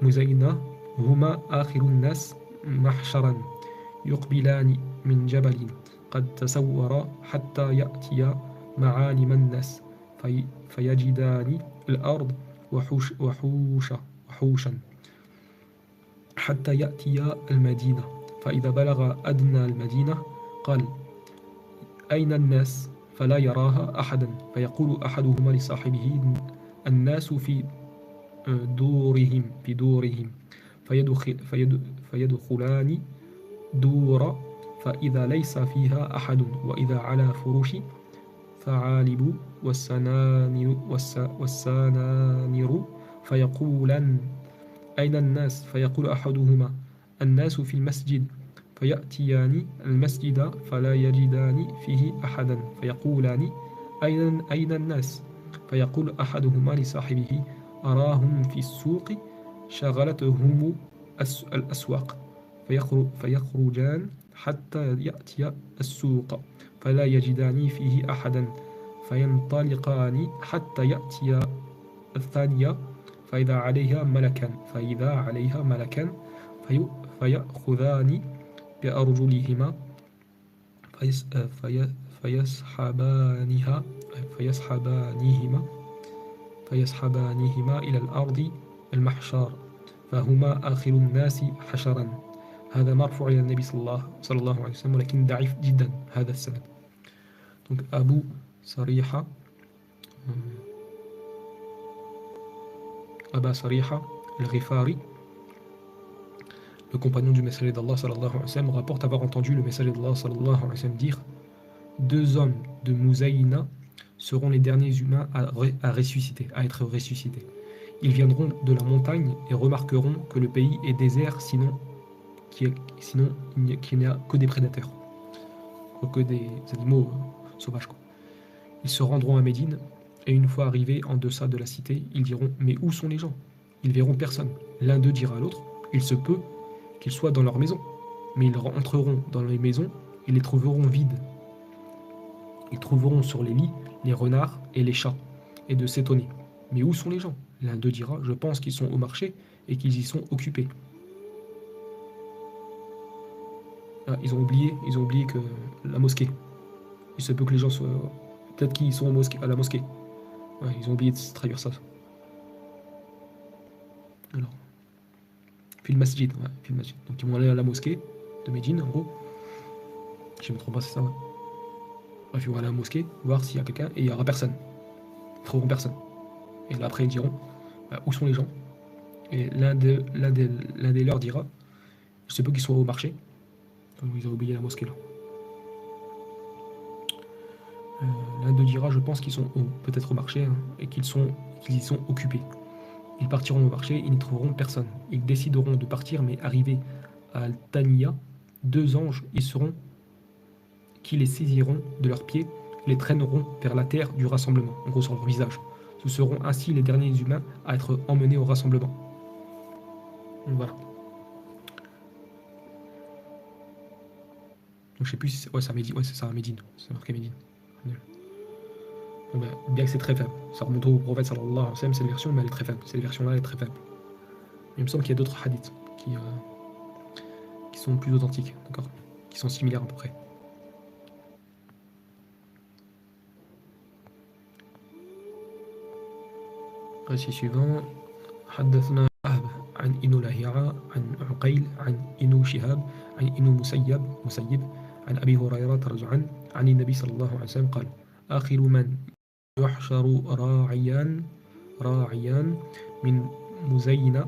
مزينة هما آخر الناس محشرا يقبلان من جبل قد تسور حتى يأتي معالم الناس فيجدان الأرض وحوشا حتى يأتي المدينة فإذا بلغ أدنى المدينة قال أين الناس فلا يراها أحدا فيقول أحدهما لصاحبه الناس في دورهم فيدخلان دور فإذا ليس فيها أحد وإذا على فروش فعالب والسنانير فيقولان أين الناس فيقول أحدهما الناس في المسجد فيأتيان المسجد فلا يجدان فيه أحدا فيقولان أين الناس فيقول أحدهما لصاحبه أراهم في السوق شغلتهم الأسواق فيخرجان حتى يأتي السوق فلا يجدان فيه أحدا فينطلقان حتى يأتي الثانية فإذا عليها ملكان فيأخذان بأرجلهما فيسحبانهما إلى الأرض المحشار فهما آخر الناس حشرا هذا مرفوع إلى النبي صلى الله عليه وسلم ولكن ضعيف جدا هذا السند. Donc Abu Sariha Aba Sariha al-Ghifari, le compagnon du messager d'Allah sallallahu alayhi wa sallam, rapporte avoir entendu le messager d'Allah sallallahu alayhi wa sallam dire: deux hommes de Muzayna seront les derniers humains à ressusciter, à être ressuscités. Ils viendront de la montagne et remarqueront que le pays est désert, sinon qu'il n'y a que des prédateurs, que des animaux sauvages. Ils se rendront à Médine et une fois arrivés en deçà de la cité, ils diront: mais où sont les gens? Ils verront personne. L'un d'eux dira à l'autre: il se peut qu'ils soient dans leur maison. Mais ils entreront dans les maisons et les trouveront vides. Ils trouveront sur les lits les renards et les chats, et de s'étonner: mais où sont les gens? L'un d'eux dira: je pense qu'ils sont au marché et qu'ils y sont occupés. Ah, ils ont oublié que la mosquée. Il se peut que les gens soient... Peut-être qu'ils sont à la mosquée. Ouais, ils ont oublié de traduire ça. Alors. Puis le masjid. Ouais, puis le masjid. Donc ils vont aller à la mosquée de Médine, en gros. Je me trompe pas, c'est ça, ouais. Bref, ils vont aller à la mosquée, voir s'il y a quelqu'un, et il n'y aura personne. Ils trouveront personne. Et là, après, ils diront: où sont les gens? Et l'un des leurs dira: il se peut qu'ils soient au marché. Donc ils ont oublié la mosquée là. L'un d'eux dira: je pense qu'ils sont peut-être au marché, hein, et qu'ils y sont occupés. Ils partiront au marché, ils n'y trouveront personne. Ils décideront de partir, mais arrivés à Al-Taniya, deux anges qui les saisiront de leurs pieds, les traîneront vers la terre du rassemblement, en gros sur leur visage. Ce seront ainsi les derniers humains à être emmenés au rassemblement. Donc voilà. Donc je sais plus si c'est... Ouais, c'est à Médine. Ouais, c'est ça, à Médine. C'est marqué Médine. Donc, bien que c'est très faible. Ça remonte au prophète sallallahu alayhi wa sallam, cette version, mais elle est très faible. Cette version-là, elle est très faible. Il me semble qu'il y a d'autres hadiths qui sont plus authentiques, d'accord, qui sont similaires à peu près. Récit suivant. حدثنا وهب عن إنو لهيعة عن عقيل عن إنو شهاب عن إنو مسيب عن أبي هريرة رضي عن النبي صلى الله عليه وسلم قال آخر من يحشر راعيان من مزينة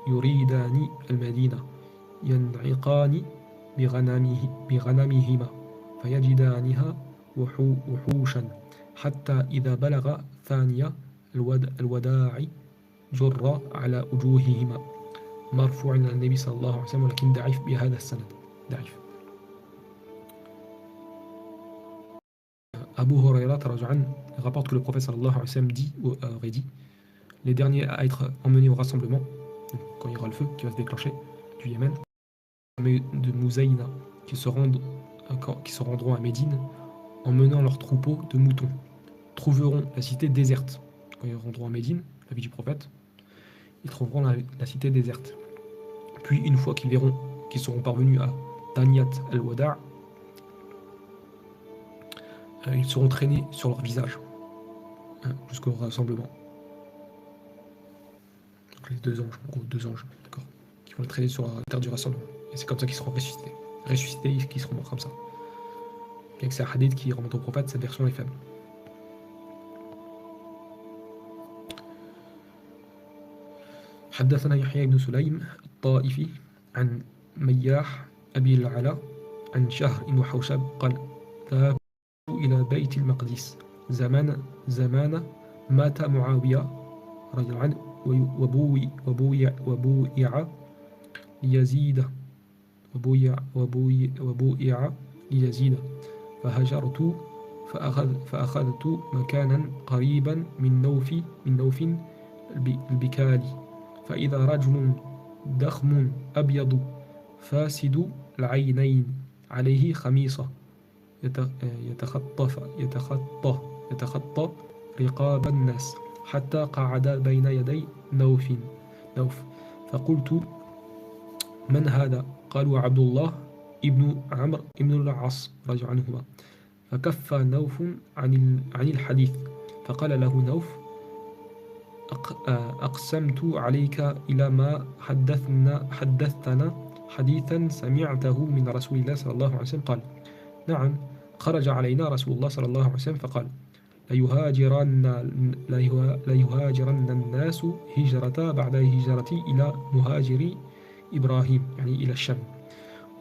يريدان المدينة ينعقان بغنمهما فيجدانها وحوشا حتى إذا بلغ ثانية الوداع جر على وجوههما مرفوع إلى النبي صلى الله عليه وسلم ولكن ضعيف بهذا السند ضعيف. Abu Huraira rapporte que le prophète sallallahu alayhi wa sallam aurait dit les derniers à être emmenés au rassemblement, quand il y aura le feu qui va se déclencher du Yémen, de Mouzaïna qui se rendront à Médine en menant leurs troupeaux de moutons, trouveront la cité déserte. Quand ils rendront à Médine, la vie du prophète, ils trouveront la cité déserte. Puis une fois qu'ils verront qu'ils seront parvenus à Taniyat al-Wada', ils seront traînés sur leur visage jusqu'au rassemblement. Donc les deux anges, d'accord, qui vont les traîner sur la terre du rassemblement. Et c'est comme ça qu'ils seront ressuscités, qu'ils seront morts comme ça. Bien que c'est un hadith qui remonte au prophète, cette version est faible. حدثنا يحيى بن سليم الطائفي عن مياح أبي العلا عن شهر بن حوشب قال ذهبت إلى بيت المقدس زمان مات معاوية رضي الله عنه وبويع ليزيد فهجرت فأخذت مكانا قريبا من نوف البكالي فإذا رجل ضخم أبيض فاسد العينين عليه خميصة يتخطى رقاب الناس حتى قعد بين يدي نوف فقلت من هذا؟ قالوا عبد الله ابن عمرو ابن العاص رضي عنهما فكف نوف عن الحديث فقال له نوف أقسمت عليك إلى ما حدثتنا حديثا سمعته من رسول الله صلى الله عليه وسلم قال نعم خرج علينا رسول الله صلى الله عليه وسلم فقال ليهاجرن الناس هجرة بعد هجرتي إلى مهاجر إبراهيم يعني إلى الشام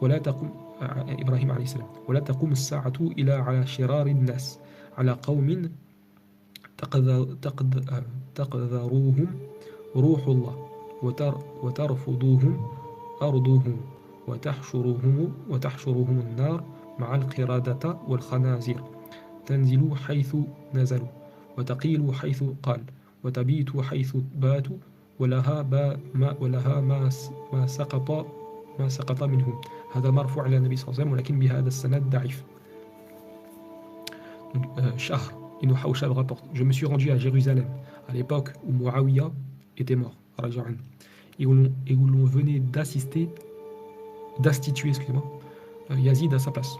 ولا تقوم إبراهيم عليه السلام ولا تقوم الساعة إلا على شرار الناس على قوم تقذروهم روح الله وترفضوهم أرضهم وتحشرهم النار مع القردة والخنازير تنزل حيث نزلوا وتقيل حيث قال وتبيت حيث باتوا ولها ما سقط منهم هذا مرفوع على النبي صلى الله عليه وسلم ولكن بهذا السند ضعيف. Shahr ibn Hawshab rapporte je me suis rendu à Jérusalem à l'époque où Muawiya était mort et où l'on venait destituer Yazid à sa place.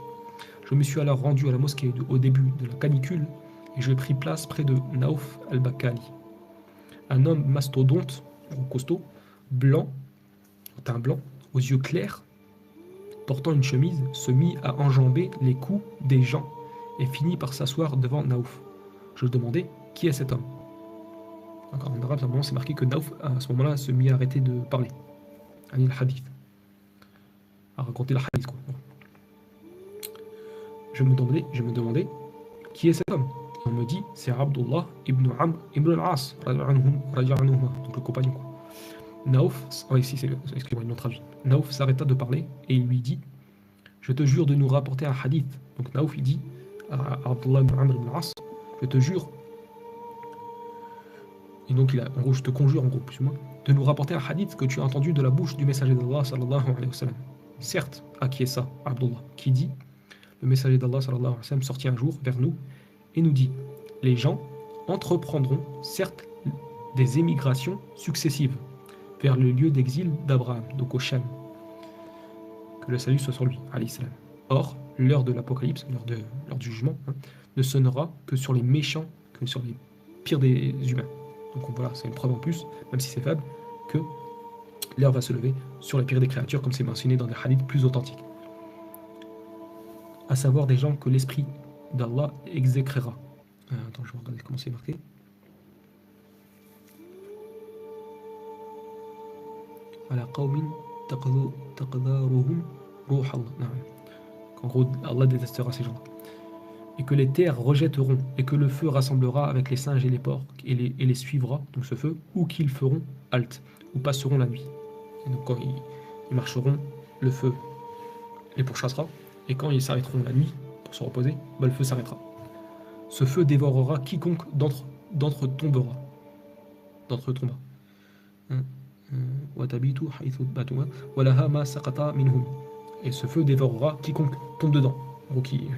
Je me suis alors rendu à la mosquée au début de la canicule et je pris place près de Nauf al-Bakali. Un homme mastodonte, costaud, blanc, au teint blanc, aux yeux clairs, portant une chemise, se mit à enjamber les coups des gens et finit par s'asseoir devant Nauf. Je demandais qui est cet homme. Encore en arabe, c'est marqué que Nauf, à ce moment-là, se mit à arrêter de parler. Anil hadith. À raconter le hadith, quoi. Je me demandais qui est cet homme. Et on me dit c'est Abdullah ibn Amr ibn al-As, donc le compagnon, quoi. Naouf, excusez-moi, ils l'ont traduit. Naouf s'arrêta de parler et il lui dit je te jure de nous rapporter un hadith. Donc Naouf il dit à Abdullah ibn Amr ibn al-As je te jure, et donc en gros je te conjure en gros plus ou moins, de nous rapporter un hadith que tu as entendu de la bouche du messager d'Allah sallallahu alayhi wa sallam. Certes, à qui est ça, Abdullah, qui dit le messager d'Allah sallallahu alayhi wa sallam sortit un jour vers nous et nous dit les gens entreprendront certes des émigrations successives vers le lieu d'exil d'Abraham, donc au Shem. Que le salut soit sur lui, alayhi salam. Or, l'heure de l'Apocalypse, l'heure du jugement, hein, ne sonnera que sur les méchants, que sur les pires des humains. Donc voilà, c'est une preuve en plus, même si c'est faible, que l'heure va se lever sur les pires des créatures, comme c'est mentionné dans des hadiths plus authentiques. À savoir des gens que l'esprit d'Allah exécrera. Attends, je vais regarder comment c'est marqué. Ala qawmin taqdaruhum ruh Allah. En gros, Allah détestera ces gens. Et que les terres rejetteront, et que le feu rassemblera avec les singes et les porcs, et les suivra, donc ce feu, ou qu'ils feront halte, ou passeront la nuit. Et donc quand ils marcheront, le feu les pourchassera, et quand ils s'arrêteront la nuit pour se reposer, bah, le feu s'arrêtera. Ce feu dévorera quiconque d'entre tombera. D'entre tombera. Et ce feu dévorera quiconque tombe dedans, ou qui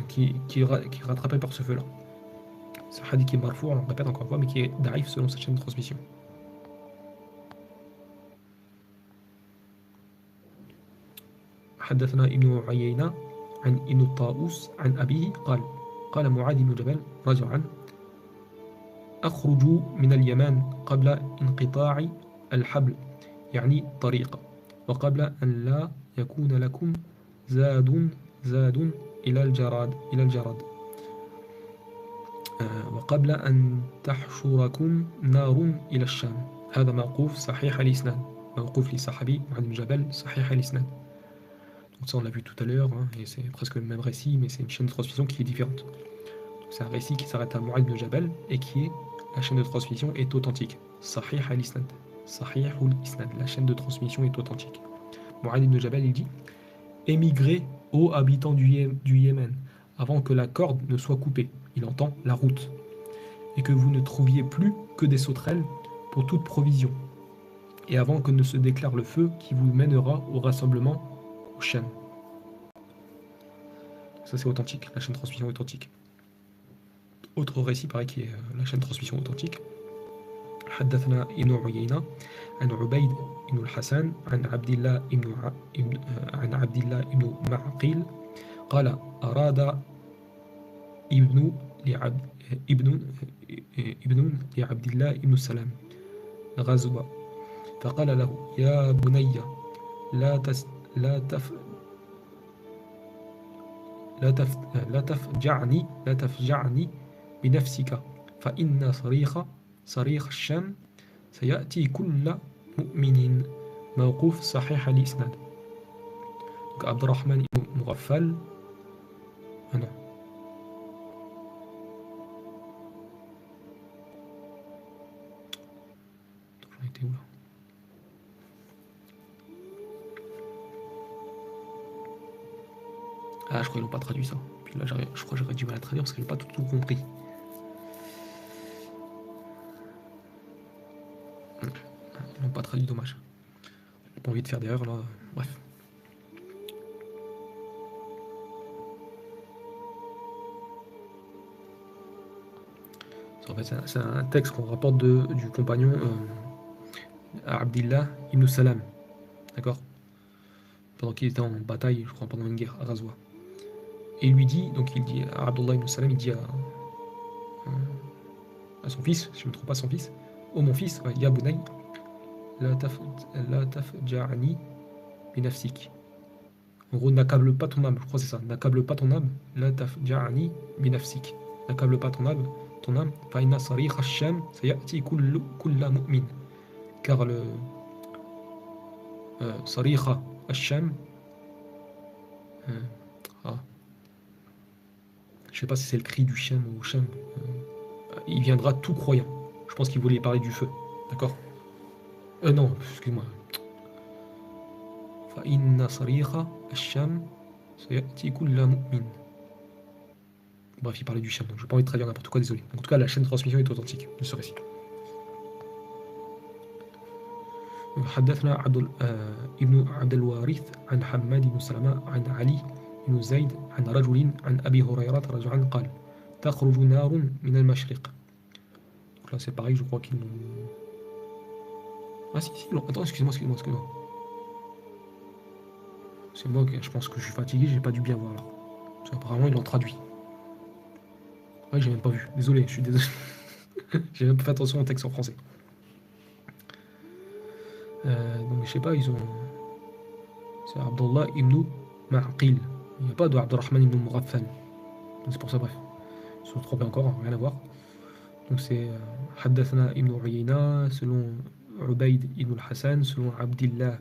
est rattrapé par ce feu-là. C'est un hadith qui est marfou, on le répète encore une fois, mais qui est daif selon sa chaîne de transmission. حدثنا ابن عيينة عن ابن الطاووس عن أبيه قال معاذ بن جبل رجعا أخرج من اليمن قبل انقطاع الحبل يعني طريق وقبل أن لا يكون لكم زاد إلى الجراد وقبل أن تحشركم نار إلى الشام. هذا موقوف صحيح الإسناد، موقوف لصحابي معاذ بن جبل صحيح الإسناد. Donc ça on l'a vu tout à l'heure, hein, et c'est presque le même récit, mais c'est une chaîne de transmission qui est différente. C'est un récit qui s'arrête à Mu'adh ibn Jabal et qui est, la chaîne de transmission est authentique. Sahih al-Isnad. Sahih al-Isnad. La chaîne de transmission est authentique. Mu'adh ibn Jabal, il dit: émigrez, ô habitants du Yémen, avant que la corde ne soit coupée. Il entend la route. Et que vous ne trouviez plus que des sauterelles pour toute provision. Et avant que ne se déclare le feu qui vous mènera au rassemblement au Sham. Ça c'est authentique, la chaîne de transmission authentique. Autre récit pareil qui est la chaîne de transmission authentique. حدثنا ابن عيينة عن عبيد بن الحسن عن عبد الله بن معقيل قال أراد ابن لعبد الله بن السلام غزوة فقال له يا بني لا تفجعني بنفسك فإن صريخ الشام سيأتي كل مؤمن موقوف صحيح الإسناد. Donc Abdurrahman ibn Mughaffal, ah non. J'en étais où là? Ah, je crois qu'ils n'ont pas traduit ça. Puis là, je crois que j'aurais du mal à traduire parce que j'ai pas tout compris. Ils n'ont pas traduit, dommage. J'ai pas envie de faire d'erreur là. Bref. En fait, c'est un texte qu'on rapporte du compagnon Abdillah ibn Salam. D'accord? Pendant qu'il était en bataille, je crois, pendant une guerre à Ghazwa. Et il lui dit, donc il dit à Abdullah ibn Salam, il dit à son fils, si je ne me trompe pas, son fils: oh mon fils, ya bunay, la tafja'ani binafsik. En gros, n'accable pas ton âme, je crois que c'est ça, n'accable pas ton âme, la tafja'ani binafsik. N'accable pas ton âme, fa inna sarikh ash-sham sayati kulla mu'min. Car le sarikh ash-sham, je sais pas si c'est le cri du Sham ou Sham, il viendra tout croyant. Je pense qu'il voulait parler du feu, d'accord? Non, excuse-moi. Fa inna sarikha ash-sham sayati kulla mu'min. Bref, il parlait du Sham, donc je n'ai pas envie de traduire n'importe quoi, désolé. Donc, en tout cas, la chaîne de transmission est authentique de ce récit. حدثنا ابن عبد الوارث عن حماد بن سلمة عن علي بن زيد عن رجل عن أبي هريرة رجعا قال تخرج نار من المشرق. Donc là c'est pareil, je crois qu'ils l'ont... Ah si, non, attends, excuse-moi. C'est moi, je pense que je suis fatigué, j'ai pas dû bien voir là. Apparemment, ils l'ont traduit. Ouais, j'ai même pas vu. Désolé, je suis désolé. J'ai même pas fait attention au texte en français. Donc, je sais pas, ils ont. C'est Abdullah ibn Ma'qil. Il n'y a pas de Abdurrahman ibn Mughaffal. Donc, c'est pour ça, bref. Ils se sont trompés encore, rien à voir. Donc, c'est Haddathana ibn Uyayna, selon Ubayd ibn al-Hassan, selon Abdillah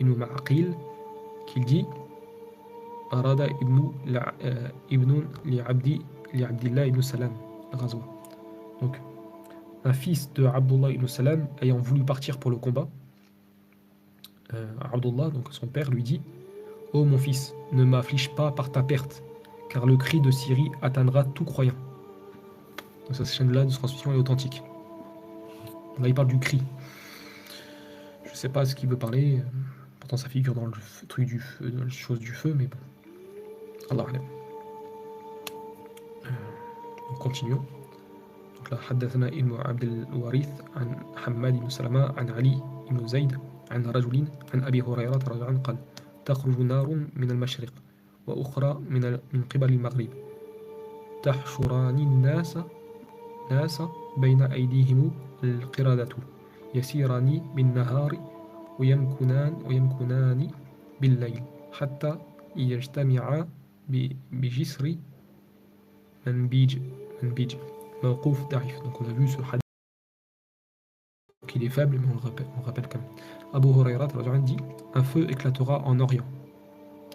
ibn Ma'qil, qu'il dit Arada ibn Abdillah ibn Salam, Ghazwa. Donc, un fils de Abdullah ibn Salam ayant voulu partir pour le combat, Abdullah, donc son père, lui dit Ô mon fils, ne m'afflige pas par ta perte, car le cri de Syrie atteindra tout croyant. Donc, cette chaîne-là de transmission est authentique. Là, il parle du cri. Je ne sais pas ce qu'il veut parler, pourtant ça figure dans le truc du feu, dans les choses du feu, mais bon. Allah alam. Continuons. Donc là, حدثنا ابن عبد الوارث عن حماد بن سلمة عن علي بن زيد عن رجل عن أبي هريرة رضي الله عنه قال تخرج نار من المشرق وأخرى من قبل المغرب تحشران الناس بين أيديهم القردة يسيران بالنهار ويمكنان بالليل حتى يجتمعا بجسر منبيج موقوف ضعيف. Donc on a vu ce hadith qu'il est faible, mais on le rappelle quand même. Abu Huraira dit un feu éclatera en Orient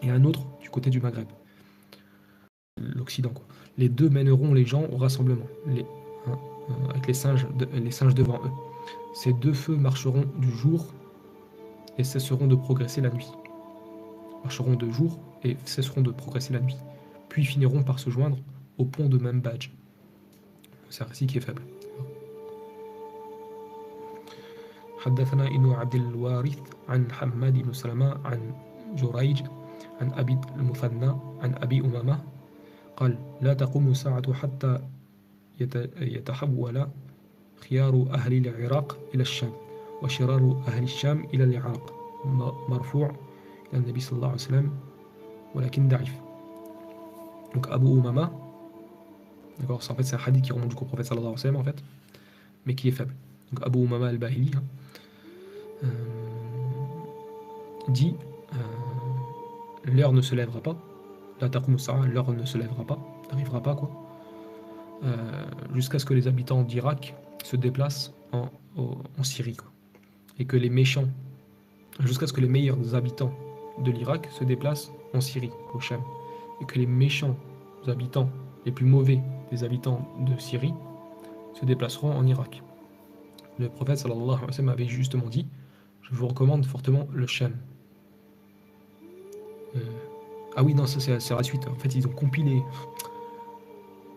et un autre du côté du Maghreb, l'Occident quoi. Les deux mèneront les gens au rassemblement, avec les singes devant eux. Ces deux feux marcheront du jour et cesseront de progresser la nuit. Marcheront de jour et cesseront de progresser la nuit, puis finiront par se joindre au pont de Membadj. C'est un récit qui est faible. حدثنا ابن عبد الوارث عن حماد بن سلمة عن جريج عن أبي المثنى عن أبي أمامة قال لا تقوم الساعة حتى يتحول خيار أهل العراق إلى الشام وشرار أهل الشام إلى العراق مرفوع إلى النبي صلى الله عليه وسلم ولكن ضعيف. Donc Abu Umama, d'accord, en fait c'est un hadith qui remonte jusqu'au prophète sallallahu alayhi wa sallam en fait, mais qui est faible. Donc Abu Umama al-Bahili dit l'heure ne se lèvera pas, la taqum as-sa'a, l'heure ne se lèvera pas, n'arrivera pas quoi, jusqu'à ce que les habitants d'Irak se déplacent en Syrie quoi. Et que les méchants, jusqu'à ce que les meilleurs habitants de l'Irak se déplacent en Syrie, au Sham, et que les méchants habitants, les plus mauvais des habitants de Syrie, se déplaceront en Irak. Le prophète sallallahu alayhi wa sallam avait justement dit je vous recommande fortement le Sham. Ah oui, non, ça c'est la suite. En fait, ils ont compilé.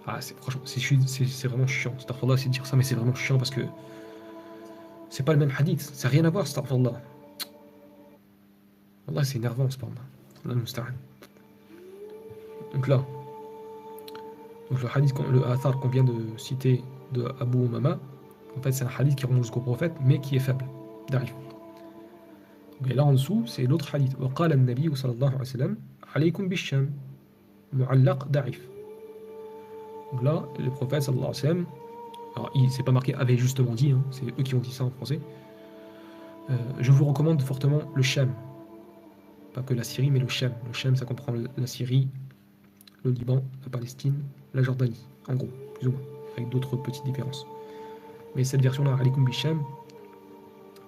Ah, franchement, c'est vraiment chiant. Astaghfirullah, c'est de dire ça, mais c'est vraiment chiant parce que c'est pas le même hadith. Ça n'a rien à voir, astaghfirullah. Wallah, c'est énervant, ce parle. Allah musta'an. Donc là, le hadith, le athar qu'on vient de citer de Abu Umama, en fait, c'est un hadith qui remonte jusqu'au prophète, mais qui est faible. D'arrive. Et là en dessous, c'est l'autre hadith. وقال النبي صلى الله عليه وسلم عليكم بالشام معلق ضعيف. Donc là, le prophète sallallahu alayhi wa sallam, alors il s'est pas marqué avait justement dit, hein, c'est eux qui ont dit ça en français. Je vous recommande fortement le Sham. Pas que la Syrie, mais le Sham. Le Sham, ça comprend la Syrie, le Liban, la Palestine, la Jordanie, en gros, plus ou moins, avec d'autres petites différences. Mais cette version-là, Alikum Bisham,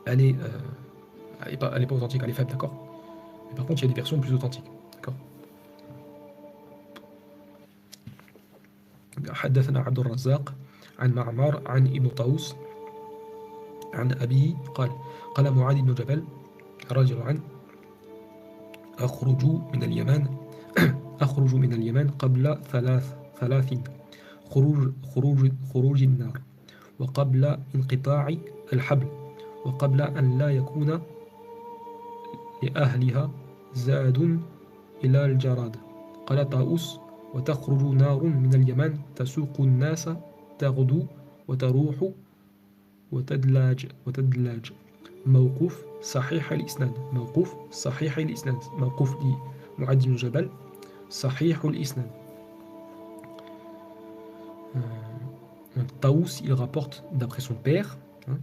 elle est pas authentique, elle est faible, d'accord. Mais par contre, il y a des versions plus authentiques, d'accord. حدثنا عبد الرزاق عن معمر عن ابن طاووس عن أبيه قال معاذ بن جبل رجل عنه أخرج من اليمن قبل ثلاث خروج النار وقبل انقطاع الحبل وقبل أن لا يكون لأهلها زاد إلى الجراد. قال طاووس وتخرج نار من اليمن تسوق الناس تغدو وتروح وتدلاج موقوف صحيح الإسناد موقوف لمعاذ بن جبل Sahih al-Isnad. Taous, il rapporte d'après son père, hein,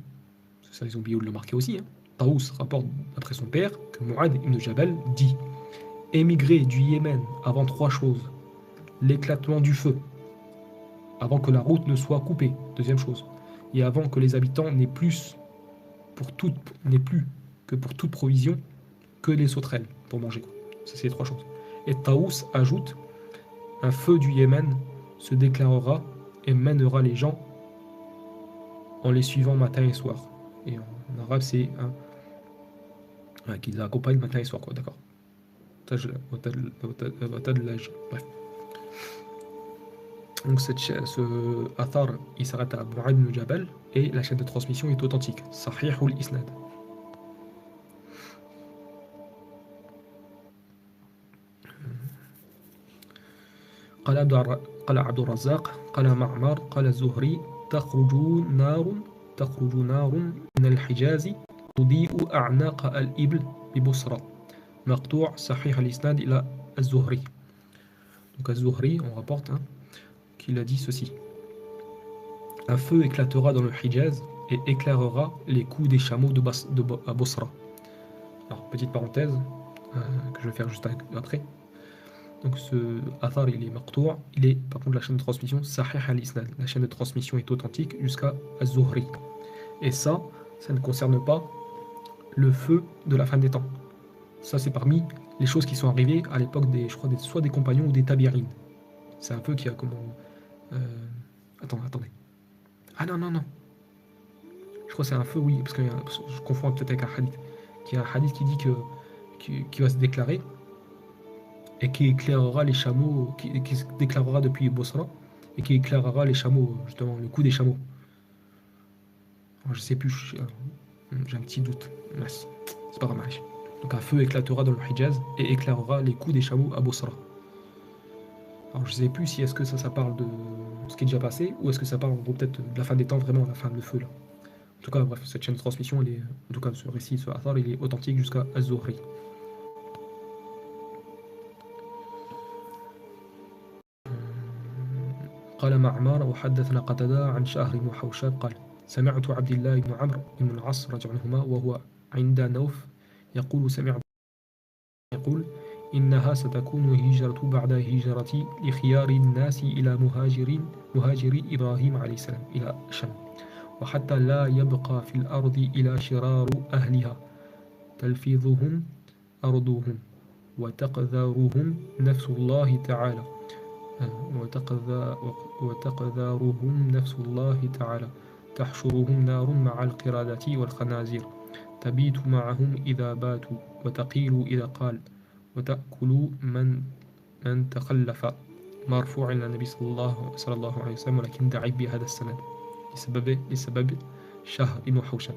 ça ils ont oublié de le marquer aussi, hein. Taous rapporte d'après son père que Mu'adh ibn Jabal dit émigrer du Yémen avant trois choses: l'éclatement du feu, avant que la route ne soit coupée, deuxième chose, et avant que les habitants n'aient plus que pour toute provision que les sauterelles pour manger. Ça, c'est les trois choses. Et Taous ajoute un feu du Yémen se déclarera et mènera les gens en les suivant matin et soir. Et en arabe, c'est un qui les accompagne matin et soir, quoi, d'accord. Bref. Donc ce athar, il s'arrête à Mu'adh ibn Jabal et la chaîne de transmission est authentique. Sahih al-Isnad. قال عبد الرزاق قال معمر قال الزهري تخرج نار من الحجاز تضيء أعناق الإبل ببصرة مقطوع صحيح الإسناد إلى الزهري. Donc الزهري, on rapporte qu'il a dit ceci: un feu éclatera dans le Hijaz et éclairera les coups des chameaux à Bosra. Alors petite parenthèse que je vais faire juste après. Donc ce athar, il est maqtou', il est par contre la chaîne de transmission Sahih al-Isnad. La chaîne de transmission est authentique jusqu'à Az-Zuhri. Et ça ne concerne pas le feu de la fin des temps. Ça, c'est parmi les choses qui sont arrivées à l'époque soit des compagnons ou des tabi'in. C'est un feu qui a comment... attendez. Ah non. Je crois que c'est un feu, oui, parce que je confonds peut-être avec un hadith. Il y a un hadith qui dit qui va se déclarer et qui éclairera les chameaux, qui se déclarera depuis Bosra, et qui éclairera les chameaux, justement, le coup des chameaux. Alors, je sais plus, j'ai un petit doute. C'est pas grave. Donc un feu éclatera dans le Hijaz et éclairera les coups des chameaux à Bosra. Alors je sais plus si est-ce que ça parle de ce qui est déjà passé, ou est-ce que ça parle en gros peut-être de la fin des temps, vraiment la fin de le feu là. En tout cas, bref, cette chaîne de transmission, en tout cas ce récit, ce athar, il est authentique jusqu'à Az-Zuhri. قال معمر وحدثنا قتادة عن شهر بن حوشب قال سمعت عبد الله بن عمرو بن العاص رضي الله عنهما وهو عند نوف يقول إنها ستكون هجرة بعد هجرة لخيار الناس إلى مهاجري إبراهيم عليه السلام إلى الشام وحتى لا يبقى في الأرض إلى شرار أهلها تلفظهم أرضهم وتقذرهم نفس الله تعالى تحشرهم نار مع القردة والخنازير تبيت معهم إذا باتوا وتقيل إذا قال وتأكل من تخلف مرفوع إلى النبي صلى الله عليه وسلم ولكن ضعيف بهذا السند لسبب شهر بن حوشب.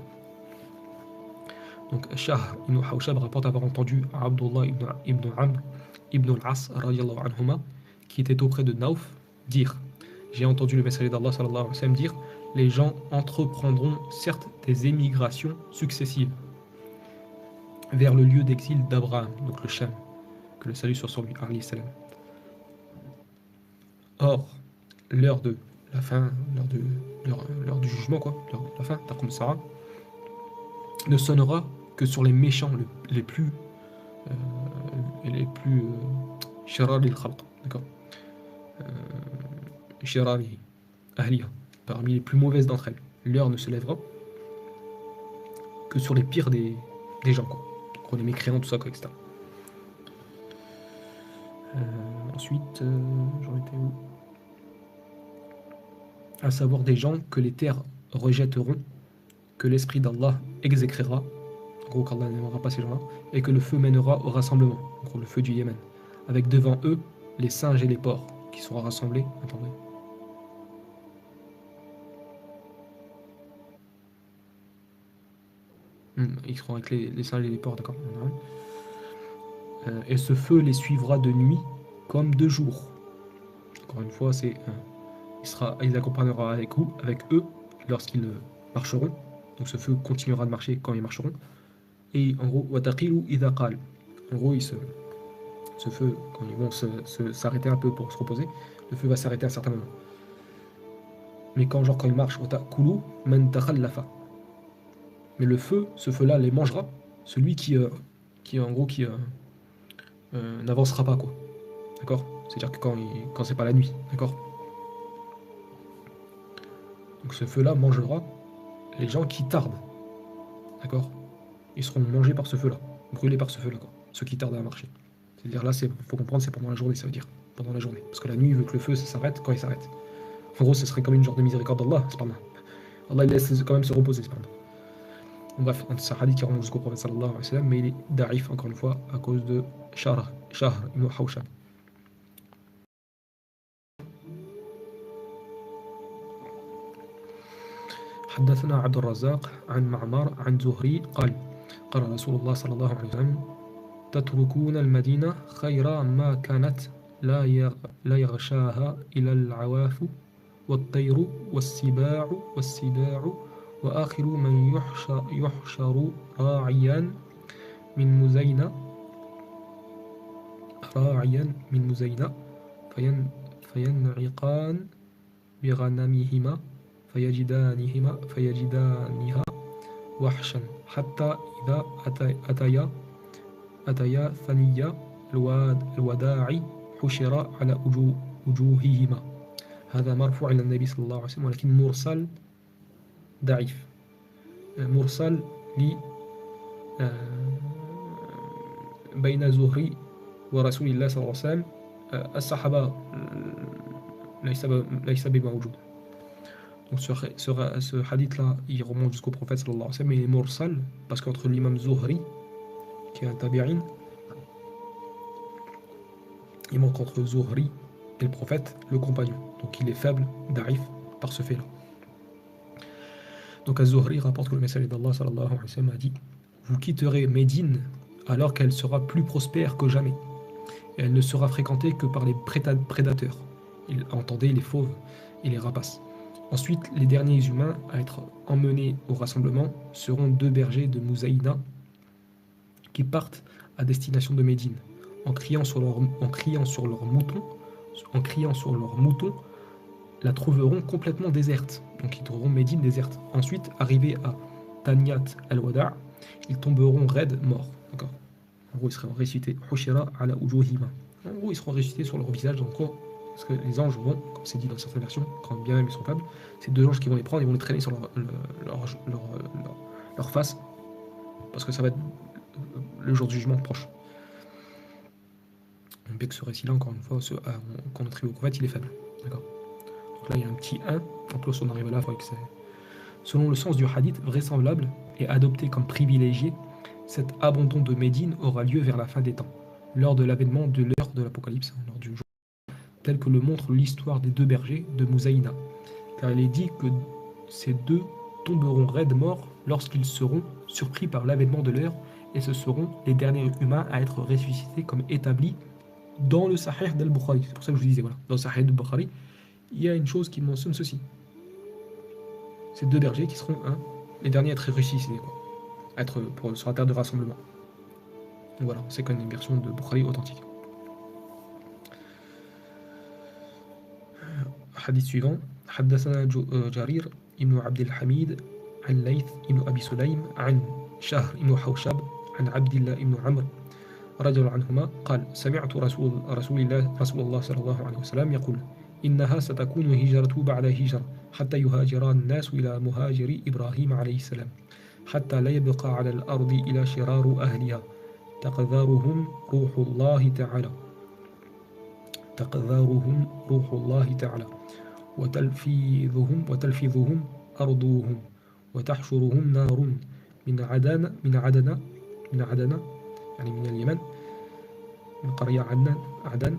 Donc Shahr ibn Hawshab rapporte avoir entendu Abdullah ibn Amr ibn al-As radiyallahu anhuma qui était auprès de Nauf dire: j'ai entendu le messager d'Allah sallallahu alayhi wa sallam dire: les gens entreprendront certes des émigrations successives vers le lieu d'exil d'Abraham, donc le Sham, que le salut sur lui, alayhi salam. Or, l'heure de la fin, l'heure du jugement, quoi, l'heure de la fin, Taqum Sara, ne sonnera que sur les méchants les plus shirari al-khalq, d'accord, shirari ahliha, parmi les plus mauvaises d'entre elles. L'heure ne se lèvera que sur les pires des gens, quoi, les mécréants, tout ça, quoi, etc. Ensuite, j'en étais où? À savoir des gens que les terres rejetteront, que l'esprit d'Allah exécrera, en gros qu'Allah n'aimera pas ces gens-là, et que le feu mènera au rassemblement, en gros le feu du Yémen, avec devant eux les singes et les porcs qui seront rassemblés. Attendez. Ils seront avec les singes et les porcs, d'accord. Et ce feu les suivra de nuit comme de jour. Encore une fois, il accompagnera avec eux lorsqu'ils marcheront. Donc ce feu continuera de marcher quand ils marcheront. Et en gros, wataqilu idha qal. En gros, Ce feu, quand ils vont s'arrêter un peu pour se reposer, le feu va s'arrêter à un certain moment. Mais quand ils marchent, Kulu man takhallafa. Mais le feu, ce feu-là les mangera, celui qui en gros, qui n'avancera pas, quoi. D'accord? C'est-à-dire que quand c'est pas la nuit, d'accord? Donc ce feu-là mangera les gens qui tardent, d'accord? Ils seront mangés par ce feu-là, brûlés par ce feu-là, quoi. Ceux qui tardent à marcher. C'est-à-dire là, faut comprendre, c'est pendant la journée, ça veut dire. Pendant la journée. Parce que la nuit, il veut que le feu, ça s'arrête quand il s'arrête. En gros, ce serait comme une genre de miséricorde d'Allah, c'est pas mal. Allah, il laisse quand même se reposer, c'est pas mal. Bref, c'est un hadith qui remonte jusqu'au prophète sallallahu alayhi wa sallam, mais il est da'if, encore une fois, à cause de Shahr ibn Hawshab. حدثنا عبد الرزاق عن معمر عن زهري قال رسول الله صلى الله عليه وسلم تتركون المدينة خير ما كانت لا يغشاها إلى العواف والطير والسباع وآخر من يحشر راعيا من مزينة فينعقان بغنمهما فيجدانها وحشا حتى إذا أتيا ثنيا الوداع حشر على وجوههما. هذا مرفوع إلى النبي صلى الله عليه وسلم ولكن مرسل ضعيف. مرسل بين زهري ورسول الله صلى الله عليه وسلم الصحابة ليس بموجود. Donc ce hadith-là, il remonte jusqu'au prophète sallallahu alayhi wa sallam, mais il est mursal, parce qu'entre l'imam Zuhri, qui est un tabi'in, il manque entre Zuhri et le prophète, le compagnon. Donc il est faible, da'if, par ce fait-là. Donc Az-Zuhri rapporte que le messager d'Allah sallallahu alayhi wa sallam a dit: vous quitterez Médine alors qu'elle sera plus prospère que jamais, et elle ne sera fréquentée que par les prédateurs. Entendez, les fauves et les rapaces. Ensuite, les derniers humains à être emmenés au rassemblement seront 2 bergers de Mouzaïna qui partent à destination de Médine en criant sur leurs moutons, la trouveront complètement déserte. Donc ils trouveront Médine déserte. Ensuite, arrivés à Taniat al-Wada', ils tomberont raides morts. D'accord. En gros, ils seront ressuscités. Hushira ala ujuhima. En gros, ils seront ressuscités sur leur visage. En gros, parce que les anges vont, comme c'est dit dans certaines versions, quand bien même ils sont faibles, c'est 2 anges qui vont les prendre, ils vont les traîner sur leur face, parce que ça va être le jour du jugement proche. Bien que ce récit-là, encore une fois, qu'on attribue au prophète, il est faible. D'accord. Donc là, il y a un petit 1, en plus on arrive là, il faudrait que c'est... Selon le sens du hadith, vraisemblable et adopté comme privilégié, cet abandon de Médine aura lieu vers la fin des temps, lors de l'avènement de l'heure de l'Apocalypse, lors du jour, tel que le montre l'histoire des 2 bergers de Mouzaïna, car il est dit que ces 2 tomberont raides morts lorsqu'ils seront surpris par l'avènement de l'heure, et ce seront les derniers humains à être ressuscités comme établis dans le Sahih d'Al-Bukhari. C'est pour ça que je vous disais, voilà, dans le Sahih d'Al-Bukhari, il y a une chose qui mentionne ceci. Ces 2 bergers qui seront les derniers à être ressuscités, quoi, sur la terre de rassemblement. Donc voilà, c'est comme une version de Bukhari authentique. Hadith suivant. حدثنا جرير ابن عبد الحميد عن ليث ابن أبي سليم عن شهر ابن حوشب عن عبد الله ابن عمرو رضي الله عنهما قال: سمعت رسول الله صلى الله عليه وسلم يقول: إنها ستكون هجرة بعد هجرة حتى يهاجر الناس إلى مهاجر إبراهيم عليه السلام حتى لا يبقى على الأرض إلى شرار أهلها تقذرهم روح الله تعالى وتلفظهم أرضهم وتحشرهم نار من عدن يعني من اليمن، من قرية عدن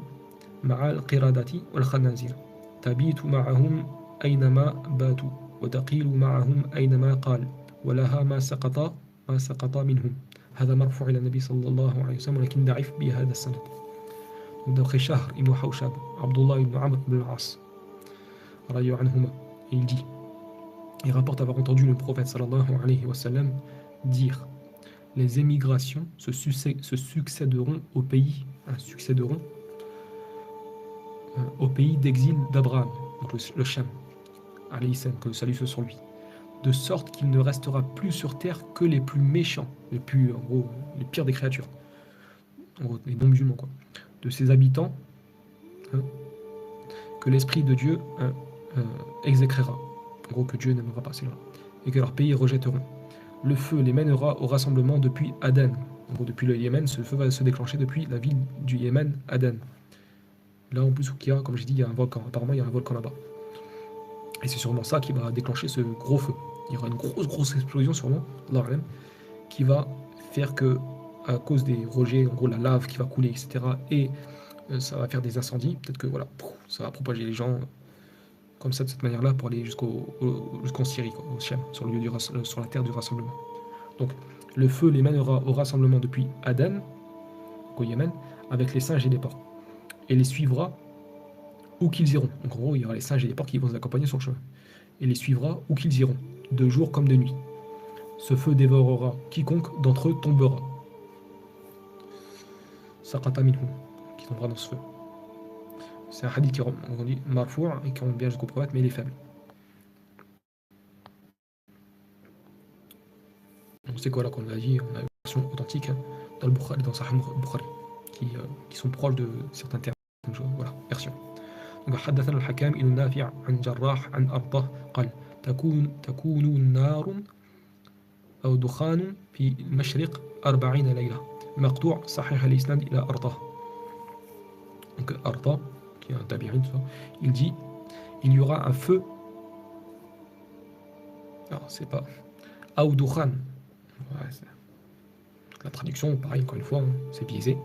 مع القردة والخنازير، تبيت معهم أينما باتوا وتقيل معهم أينما قال، ولها ما سقط منهم. هذا مرفوع إلى النبي صلى الله عليه وسلم ولكن ضعيف بهذا السند. d'après Shahr ibn Hawshab, Abdullah ibn Amr ibn al-As, il dit, il rapporte avoir entendu le prophète sallallahu alayhi wa sallam dire: les émigrations se succéderont au pays succéderont au pays d'exil d'Abraham, donc le Cham, alayhi salam, que le salut soit sur lui, de sorte qu'il ne restera plus sur terre que les plus méchants, en gros, les pires des créatures, en gros, les non-musulmans, quoi, de ses habitants, hein, que l'Esprit de Dieu exécrera, en gros, que Dieu n'aimera pas, c'est là, et que leurs pays rejetteront. Le feu les mènera au rassemblement depuis Aden. En gros, depuis le Yémen, ce feu va se déclencher depuis la ville du Yémen, Aden. Là, en plus, comme j'ai dit, il y a un volcan. Apparemment, il y a un volcan là-bas. Et c'est sûrement ça qui va déclencher ce gros feu. Il y aura une grosse explosion, sûrement, là même, qui va faire que, à cause des rejets, en gros, la lave qui va couler, etc., et ça va faire des incendies, peut-être que, voilà, ça va propager les gens comme ça, de cette manière-là, pour aller jusqu'en Syrie, quoi, au Shem, sur la terre du rassemblement. Donc, le feu les mènera au rassemblement depuis Aden, au Yémen, avec les singes et les porcs, et les suivra où qu'ils iront. Donc, en gros, il y aura les singes et les porcs qui vont les accompagner sur le chemin. Et les suivra où qu'ils iront, de jour comme de nuit. Ce feu dévorera quiconque d'entre eux tombera. Saqata minhum, qui tombera dans ce feu. C'est un hadith qui on dit marfou' et qui remonte bien jusqu'au prophète, mais il est faible. Donc c'est quoi là qu'on a dit? On a une version authentique, hein, dans le Bukhari, dans Sahih Bukhari, qui sont proches de certains termes. Donc voilà, version. Donc حدثنا الحكام بن نافع عن جراح عن أرطاه قال تكون نار أو دخان في المشرق 40 ليلة مقطوع صحيح الإسناد إلى أرطاه. Donc Arta, qui est un tabi'in, il dit il y aura un feu. Alors c'est pas Aoudouchan. Ouais, la traduction, pareil, encore une fois, hein, c'est biaisé.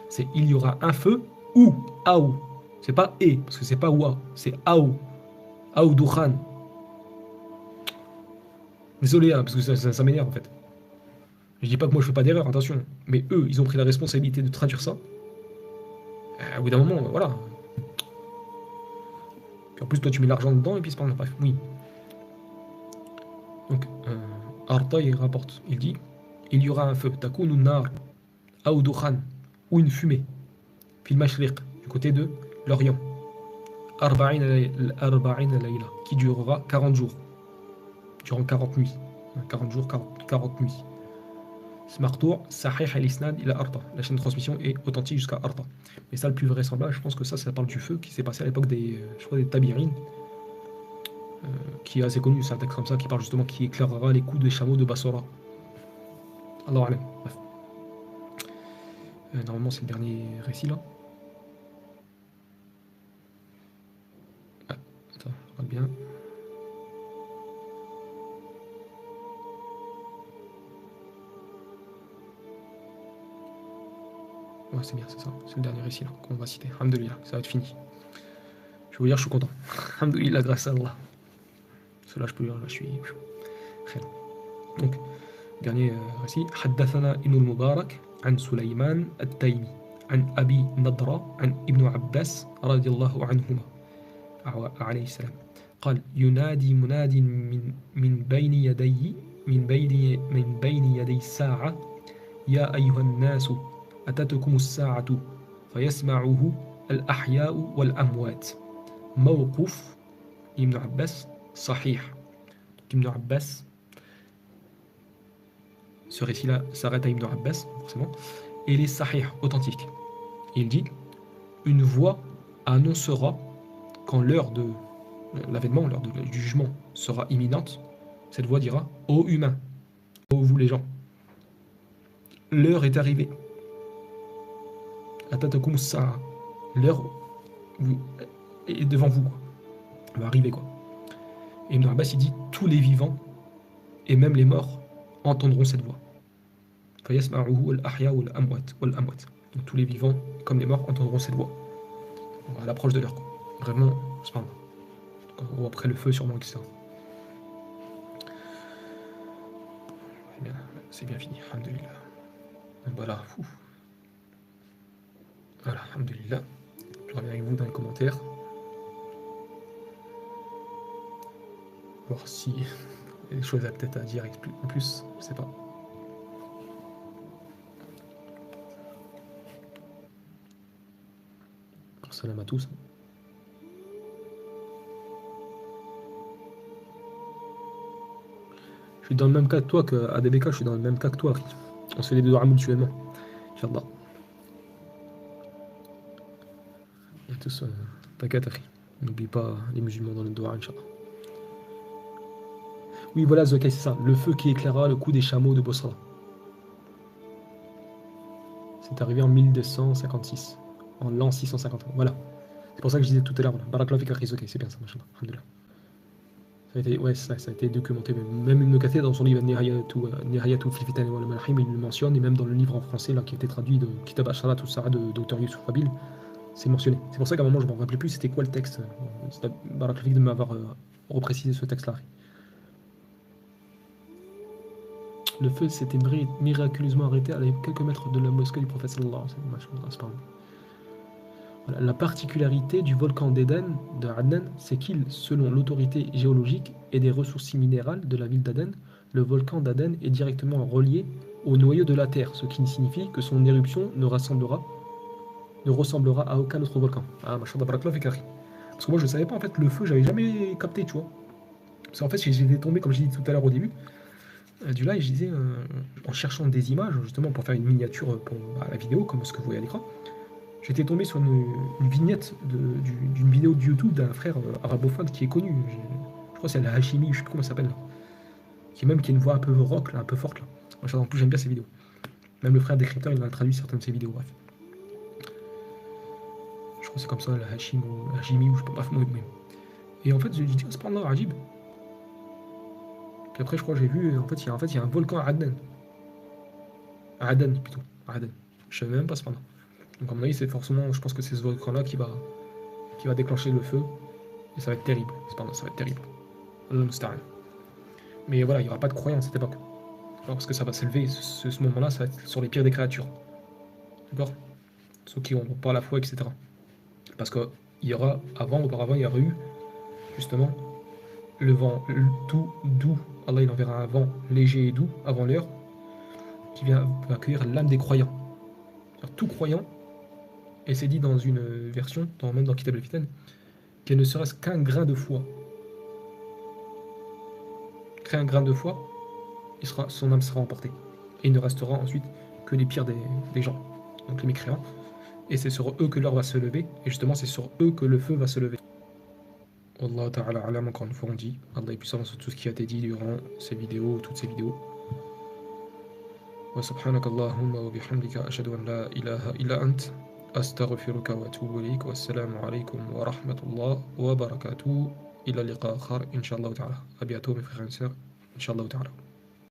C'est il y aura un feu ou Aou. C'est pas et, parce que c'est pas Oua, c'est Aou. Aoudouchan. Désolé, hein, parce que ça m'énerve en fait. Je dis pas que moi je fais pas d'erreur, attention. Mais eux, ils ont pris la responsabilité de traduire ça. Au bout d'un moment, voilà. Puis en plus, toi tu mets l'argent dedans et puis c'est pas. Bref, oui. Donc, Arta, il rapporte, il dit il y aura un feu, takoun nar, ou dukhan, ou une fumée, fil mashriq, du côté de l'Orient, arba'in layla, qui durera 40 jours, durant 40 nuits. 40 jours, 40 nuits. Smartour, Sahih al-Isnad, il a Arta. La chaîne de transmission est authentique jusqu'à Arta. Mais ça, le plus vraisemblable, je pense que ça parle du feu qui s'est passé à l'époque des Tabirines, qui est assez connu, c'est un texte comme ça qui parle justement, qui éclairera les coups des chameaux de Bassora. Allah alam. Bref. Normalement, c'est le dernier récit là. Ah, attends, je regarde bien. Ouais, c'est bien, c'est ça. C'est le dernier récit là qu'on va citer. Alhamdulillah, ça va être fini. Je vais vous dire, je suis content. Alhamdulillah, grâce à Allah. Cela, je peux dire, là, je suis. Donc, dernier récit. حدثنا ابن المبارك عن سليمان التيمي عن أبي نضرة عن ابن عباس رضي الله عنهما عليه السلام قال ينادي مناد من بين يدي الساعة يا أيها الناس أتتكم الساعة فيسمعه الأحياء والأموات موقوف ابن عباس صحيح. Ibn Abbas, ce récit-là s'arrête à Ibn Abbas, forcément, et il est sahih, authentique. Il dit une voix annoncera quand l'heure de l'avènement, l'heure du jugement sera imminente. Cette voix dira ô humains, ô vous les gens, l'heure est arrivée. Atatakum sa'a, l'heure est devant vous, quoi. Elle va arriver, quoi. Et Ibn Abbas, il dit tous les vivants et même les morts entendront cette voix. Donc tous les vivants comme les morts entendront cette voix. À l'approche de l'heure. Vraiment, c'est pas ou après le feu sûrement, etc. C'est bien fini, alhamdulillah. Voilà, voilà, alhamdulillah. Je reviens avec vous dans les commentaires. Voir si il y a des choses peut-être à dire en plus, je sais pas. salam à tous. Je suis dans le même cas que toi, que ADBK, je suis dans le même cas que toi, Akhi. On se fait les deux doigts mutuellement. Inch'Allah. Et tous, t'inquiète, Akhi. N'oublie pas les musulmans dans le doigt, Inch'Allah. Oui, voilà, Zokai, c'est ça. Le feu qui éclaira le cou des chameaux de Bosra. C'est arrivé en 1256. En l'an 650. Voilà. C'est pour ça que je disais tout à l'heure. Voilà. Barakallahu fik, Akhi, Zokai, c'est bien ça, machallah. Alhamdulillah. Ça a été, ouais, ça a été documenté. Même Ibn Kathir, dans son livre Nihayatu fil Fitan wal Malahim, il le mentionne, et même dans le livre en français là, qui a été traduit de Kitab al-Sharat ou Sarah de Dr. Yusuf Rabil, c'est mentionné. C'est pour ça qu'à un moment, je ne me rappelais plus c'était quoi le texte. C'est Barakallahu de m'avoir reprécisé ce texte-là. Le feu s'était miraculeusement arrêté à quelques mètres de la mosquée du prophète sallallahu alayhi wa sallam. Voilà. La particularité du volcan d'Éden, de Adnan, c'est qu'il, selon l'autorité géologique et des ressources minérales de la ville d'Aden, le volcan d'Aden est directement relié au noyau de la Terre, ce qui signifie que son éruption ne ressemblera à aucun autre volcan. Ah, machallah, barakallahu fik, akhi. Parce que moi, je ne savais pas, en fait, le feu, j'avais jamais capté, tu vois. Parce qu'en fait, j'étais tombé, comme j'ai dit tout à l'heure au début, du live, je disais, en cherchant des images, justement, pour faire une miniature pour la vidéo, comme ce que vous voyez à l'écran, j'étais tombé sur une vignette d'une vidéo de YouTube d'un frère arabophone qui est connu. Je crois que c'est la Hashimi, je ne sais plus comment ça s'appelle. Qui a une voix un peu rock, là, un peu forte. Là. Moi, en plus, j'aime bien ses vidéos. Même le frère décrypteur, il a traduit certaines de ses vidéos. Bref. Je crois que c'est comme ça, la Hashimi, ou je ne sais pas. Bref, moi, même. Et en fait, j'ai dit, c'est pas là, Ajib. Puis après, je crois que j'ai vu, en fait, il y a un volcan à Aden. À Aden, plutôt. À Aden. Je ne savais même pas cependant. Donc, à mon avis, c'est forcément, je pense que c'est ce volcan-là qui va déclencher le feu. Et ça va être terrible. Cependant, ça va être terrible. Mais voilà, il n'y aura pas de croyants à cette époque. Parce que ça va s'élever, ce moment-là, ça va être sur les pires des créatures. D'accord? Ceux qui n'ont pas la foi, etc. Parce qu'il y aura, auparavant, il y aurait eu, justement, le vent tout doux. Allah, il enverra un vent léger et doux avant l'heure qui va accueillir l'âme des croyants. C'est-à-dire, tout croyant, et c'est dit dans une version, même dans Kitab al-Fitan, qu'il ne serait-ce qu'un grain de foi. Un grain de foi, son âme sera emportée. Et il ne restera ensuite que les pires des gens, donc les mécréants. Et c'est sur eux que l'heure va se lever, et justement c'est sur eux que le feu va se lever. Wallahu ta'ala alam, encore une fois on dit, Allah est puissant sur tout ce qui a été dit durant ces vidéos, toutes ces vidéos. Wa subhanaka Allahumma wa bihamdika ashhadu an la ilaha illa ant astaghfiruka wa atubu ilayk wa assalamu alaykum wa rahmatullah wa barakatuh ila liqa akhar inshallah ta'ala. À bientôt mes frères et sœurs, inshallah ta'ala.